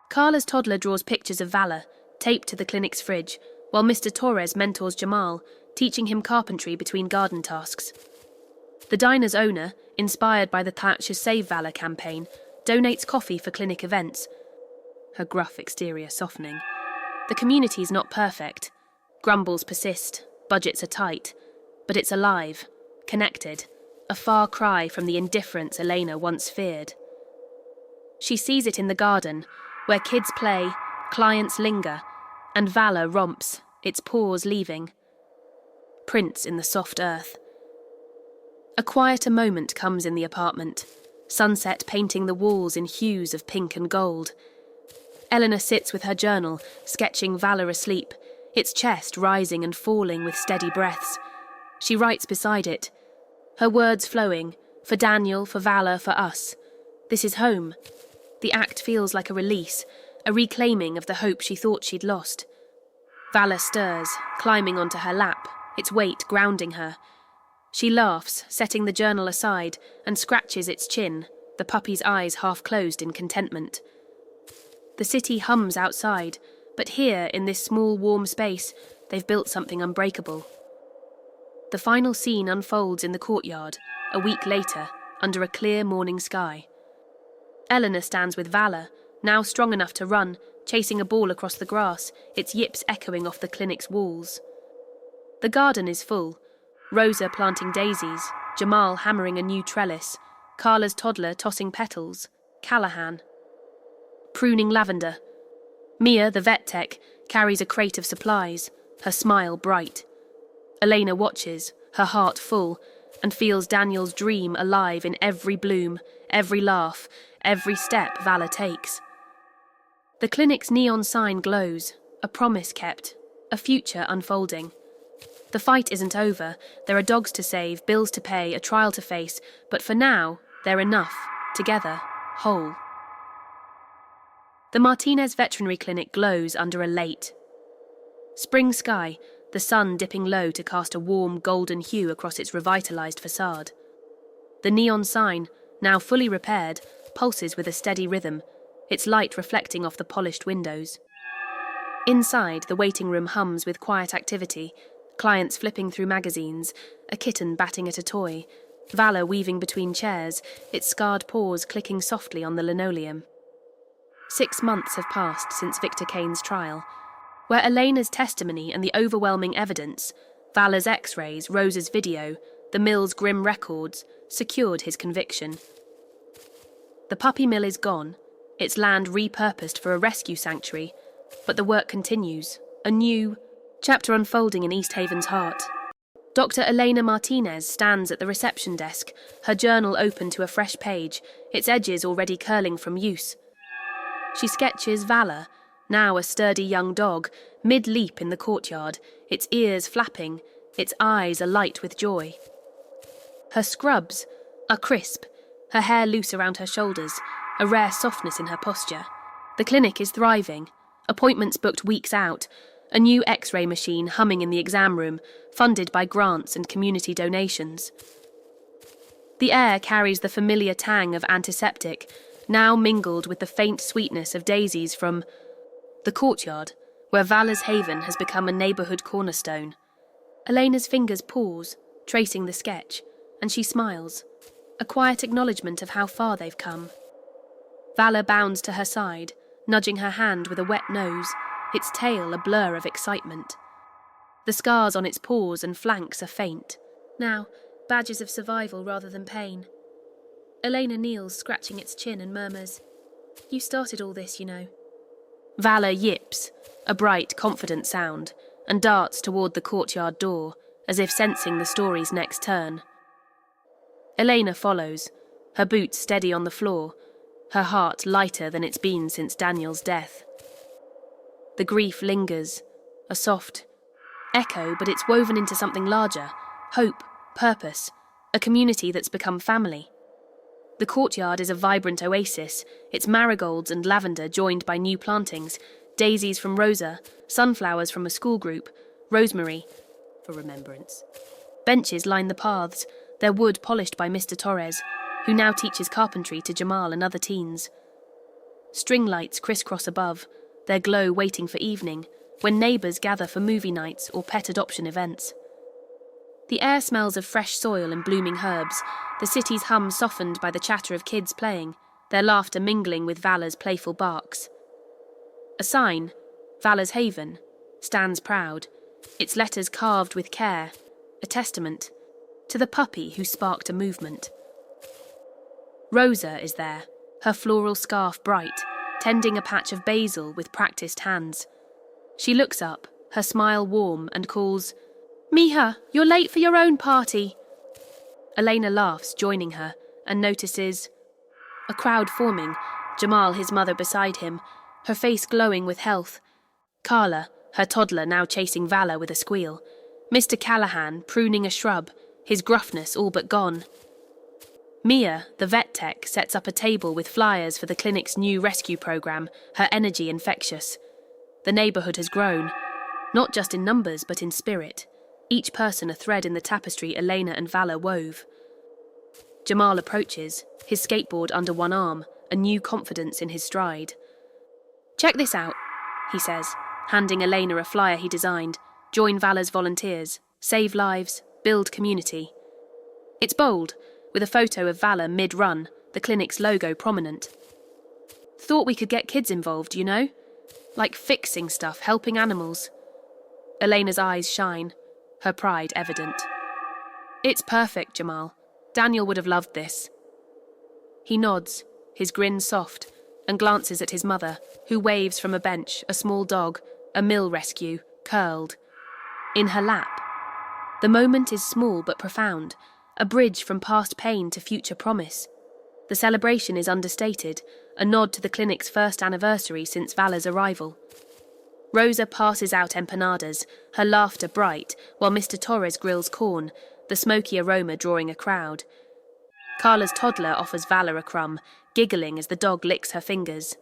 Carla's toddler draws pictures of Vala, taped to the clinic's fridge, while Mr. Torres mentors Jamal, teaching him carpentry between garden tasks. The diner's owner, inspired by the Thatcher's Save Vala campaign, donates coffee for clinic events, her gruff exterior softening. The community's not perfect. Grumbles persist, budgets are tight, but it's alive, connected, a far cry from the indifference Elena once feared. She sees it in the garden, where kids play, clients linger, and Vala romps, its paws leaving. Prints in the soft earth. A quieter moment comes in the apartment, sunset painting the walls in hues of pink and gold. Eleanor sits with her journal, sketching Vala asleep, its chest rising and falling with steady breaths. She writes beside it, her words flowing, for Daniel, for Vala, for us. This is home. The act feels like a release, a reclaiming of the hope she thought she'd lost. Vala stirs, climbing onto her lap, its weight grounding her. She laughs, setting the journal aside, and scratches its chin, the puppy's eyes half closed in contentment. The city hums outside, but here, in this small, warm space, they've built something unbreakable. The final scene unfolds in the courtyard, a week later, under a clear morning sky. Eleanor stands with Vala, now strong enough to run, chasing a ball across the grass, its yips echoing off the clinic's walls. The garden is full. Rosa planting daisies, Jamal hammering a new trellis, Carla's toddler tossing petals, Callahan pruning lavender. Mia, the vet tech, carries a crate of supplies, her smile bright. Elena watches, her heart full, and feels Daniel's dream alive in every bloom, every laugh, every step Vala takes. The clinic's neon sign glows, a promise kept, a future unfolding. The fight isn't over, there are dogs to save, bills to pay, a trial to face, but for now, they're enough, together, whole. The Martinez Veterinary Clinic glows under a late spring sky, the sun dipping low to cast a warm golden hue across its revitalised facade. The neon sign, now fully repaired, pulses with a steady rhythm, its light reflecting off the polished windows. Inside, the waiting room hums with quiet activity, clients flipping through magazines, a kitten batting at a toy, Vala weaving between chairs, its scarred paws clicking softly on the linoleum. 6 months have passed since Victor Kane's trial, where Elena's testimony and the overwhelming evidence, Vala's X-rays, Rosa's video, the mill's grim records, secured his conviction. The puppy mill is gone, its land repurposed for a rescue sanctuary, but the work continues, a new chapter unfolding in East Haven's heart. Dr. Elena Martinez stands at the reception desk, her journal open to a fresh page, its edges already curling from use. She sketches Valor, now a sturdy young dog, mid-leap in the courtyard, its ears flapping, its eyes alight with joy. Her scrubs are crisp, her hair loose around her shoulders, a rare softness in her posture. The clinic is thriving, appointments booked weeks out, a new X-ray machine humming in the exam room, funded by grants and community donations. The air carries the familiar tang of antiseptic, now mingled with the faint sweetness of daisies from the courtyard, where Valor's haven has become a neighbourhood cornerstone. Elena's fingers pause, tracing the sketch, and she smiles, a quiet acknowledgement of how far they've come. Valor bounds to her side, nudging her hand with a wet nose, its tail a blur of excitement. The scars on its paws and flanks are faint, now badges of survival rather than pain. Elena kneels, scratching its chin, and murmurs, "You started all this, you know." Valor yips, a bright, confident sound, and darts toward the courtyard door, as if sensing the story's next turn. Elena follows, her boots steady on the floor, her heart lighter than it's been since Daniel's death. The grief lingers, a soft echo, but it's woven into something larger, hope, purpose, a community that's become family. The courtyard is a vibrant oasis, its marigolds and lavender joined by new plantings, daisies from Rosa, sunflowers from a school group, rosemary, for remembrance. Benches line the paths, their wood polished by Mr. Torres, who now teaches carpentry to Jamal and other teens. String lights crisscross above, their glow waiting for evening, when neighbours gather for movie nights or pet adoption events. The air smells of fresh soil and blooming herbs, the city's hum softened by the chatter of kids playing, their laughter mingling with Valor's playful barks. A sign, Valor's Haven, stands proud, its letters carved with care, a testament to the puppy who sparked a movement. Rosa is there, her floral scarf bright, tending a patch of basil with practiced hands. She looks up, her smile warm, and calls, "Mija, you're late for your own party." Elena laughs, joining her, and notices a crowd forming, Jamal, his mother, beside him, her face glowing with health. Carla, her toddler, now chasing Valor with a squeal. Mr. Callahan, pruning a shrub, his gruffness all but gone. Mia, the vet tech, sets up a table with flyers for the clinic's new rescue program, her energy infectious. The neighbourhood has grown, not just in numbers but in spirit, each person a thread in the tapestry Elena and Valor wove. Jamal approaches, his skateboard under one arm, a new confidence in his stride. "Check this out," he says, handing Elena a flyer he designed. "Join Valor's volunteers, save lives, build community." It's bold, with a photo of Valor mid-run, the clinic's logo prominent. "Thought we could get kids involved, you know? Like fixing stuff, helping animals." Elena's eyes shine, her pride evident. "It's perfect, Jamal. Daniel would have loved this." He nods, his grin soft, and glances at his mother, who waves from a bench, a small dog, a mill rescue, curled. In her lap. The moment is small but profound, a bridge from past pain to future promise. The celebration is understated, a nod to the clinic's first anniversary since Valor's arrival. Rosa passes out empanadas, her laughter bright, while Mr. Torres grills corn, the smoky aroma drawing a crowd. Carla's toddler offers Valor a crumb, giggling as the dog licks her fingers.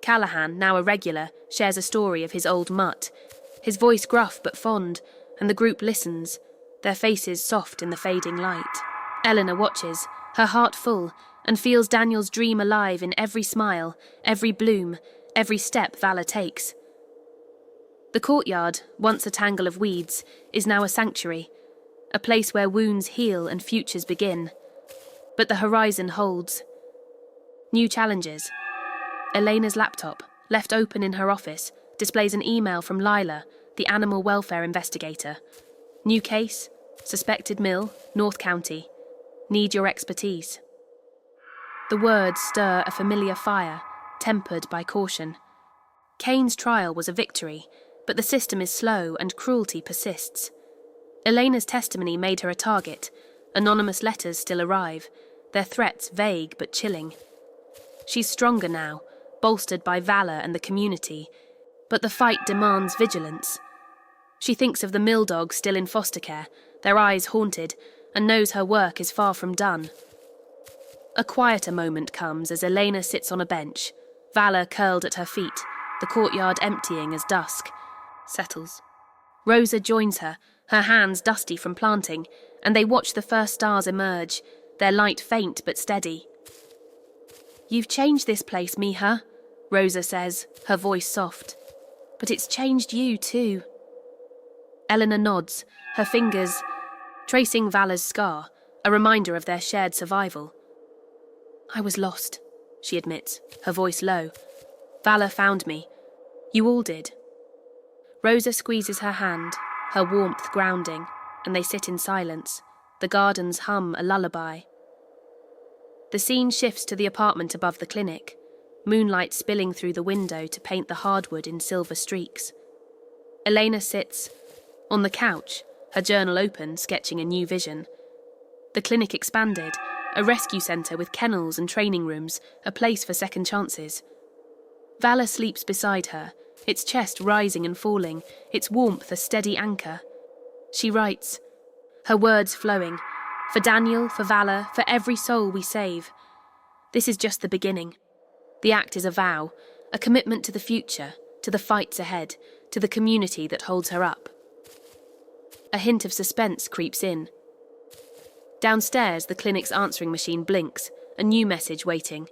Callahan, now a regular, shares a story of his old mutt, his voice gruff but fond, and the group listens, their faces soft in the fading light. Eleanor watches, her heart full, and feels Daniel's dream alive in every smile, every bloom, every step Valor takes. The courtyard, once a tangle of weeds, is now a sanctuary, a place where wounds heal and futures begin. But the horizon holds new challenges. Elena's laptop, left open in her office, displays an email from Lila, the animal welfare investigator. New case, suspected mill, North County. Need your expertise. The words stir a familiar fire, tempered by caution. Kane's trial was a victory, but the system is slow and cruelty persists. Elena's testimony made her a target. Anonymous letters still arrive, their threats vague but chilling. She's stronger now, bolstered by valor and the community, but the fight demands vigilance. She thinks of the mill dogs still in foster care, their eyes haunted, and knows her work is far from done. A quieter moment comes as Elena sits on a bench, valor curled at her feet, the courtyard emptying as dusk settles. Rosa joins her, her hands dusty from planting, and they watch the first stars emerge, their light faint but steady. "You've changed this place, Mija," Rosa says, her voice soft. "But it's changed you too." Eleanor nods, her fingers tracing Valor's scar, a reminder of their shared survival. "I was lost," she admits, her voice low. "Valor found me. You all did." Rosa squeezes her hand, her warmth grounding, and they sit in silence. The gardens hum a lullaby. The scene shifts to the apartment above the clinic, moonlight spilling through the window to paint the hardwood in silver streaks. Elena sits on the couch, her journal open, sketching a new vision. The clinic expanded, a rescue centre with kennels and training rooms, a place for second chances. Valor sleeps beside her, its chest rising and falling, its warmth a steady anchor. She writes, her words flowing, "For Daniel, for Valor, for every soul we save. This is just the beginning. The act is a vow, a commitment to the future, to the fights ahead, to the community that holds her up." A hint of suspense creeps in. Downstairs, the clinic's answering machine blinks, a new message waiting.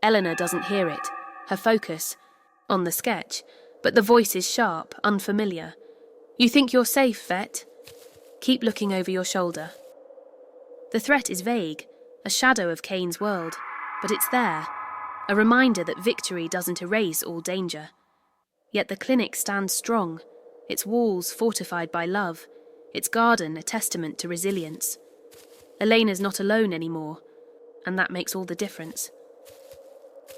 Eleanor doesn't hear it, her focus on the sketch, but the voice is sharp, unfamiliar. "You think you're safe, Vet? Keep looking over your shoulder." The threat is vague, a shadow of Kane's world, but it's there, a reminder that victory doesn't erase all danger. Yet the clinic stands strong, its walls fortified by love, its garden a testament to resilience. Elena's not alone anymore, and that makes all the difference.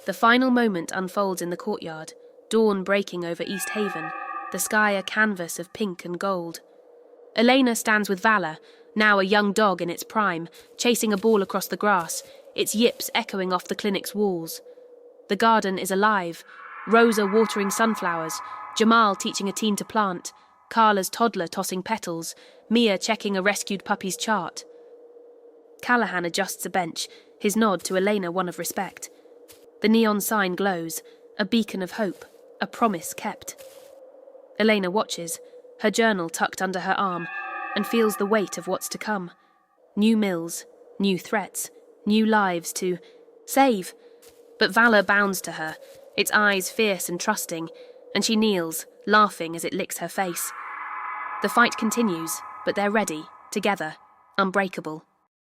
The final moment unfolds in the courtyard, dawn breaking over East Haven, the sky a canvas of pink and gold. Elena stands with Valor, now a young dog in its prime, chasing a ball across the grass, its yips echoing off the clinic's walls. The garden is alive, Rosa watering sunflowers, Jamal teaching a teen to plant, Carla's toddler tossing petals, Mia checking a rescued puppy's chart. Callahan adjusts a bench, his nod to Elena one of respect. The neon sign glows, a beacon of hope, a promise kept. Elena watches, her journal tucked under her arm, and feels the weight of what's to come. New mills, new threats, new lives to save. But Valor bounds to her, its eyes fierce and trusting, and she kneels, laughing as it licks her face. The fight continues, but they're ready, together, unbreakable.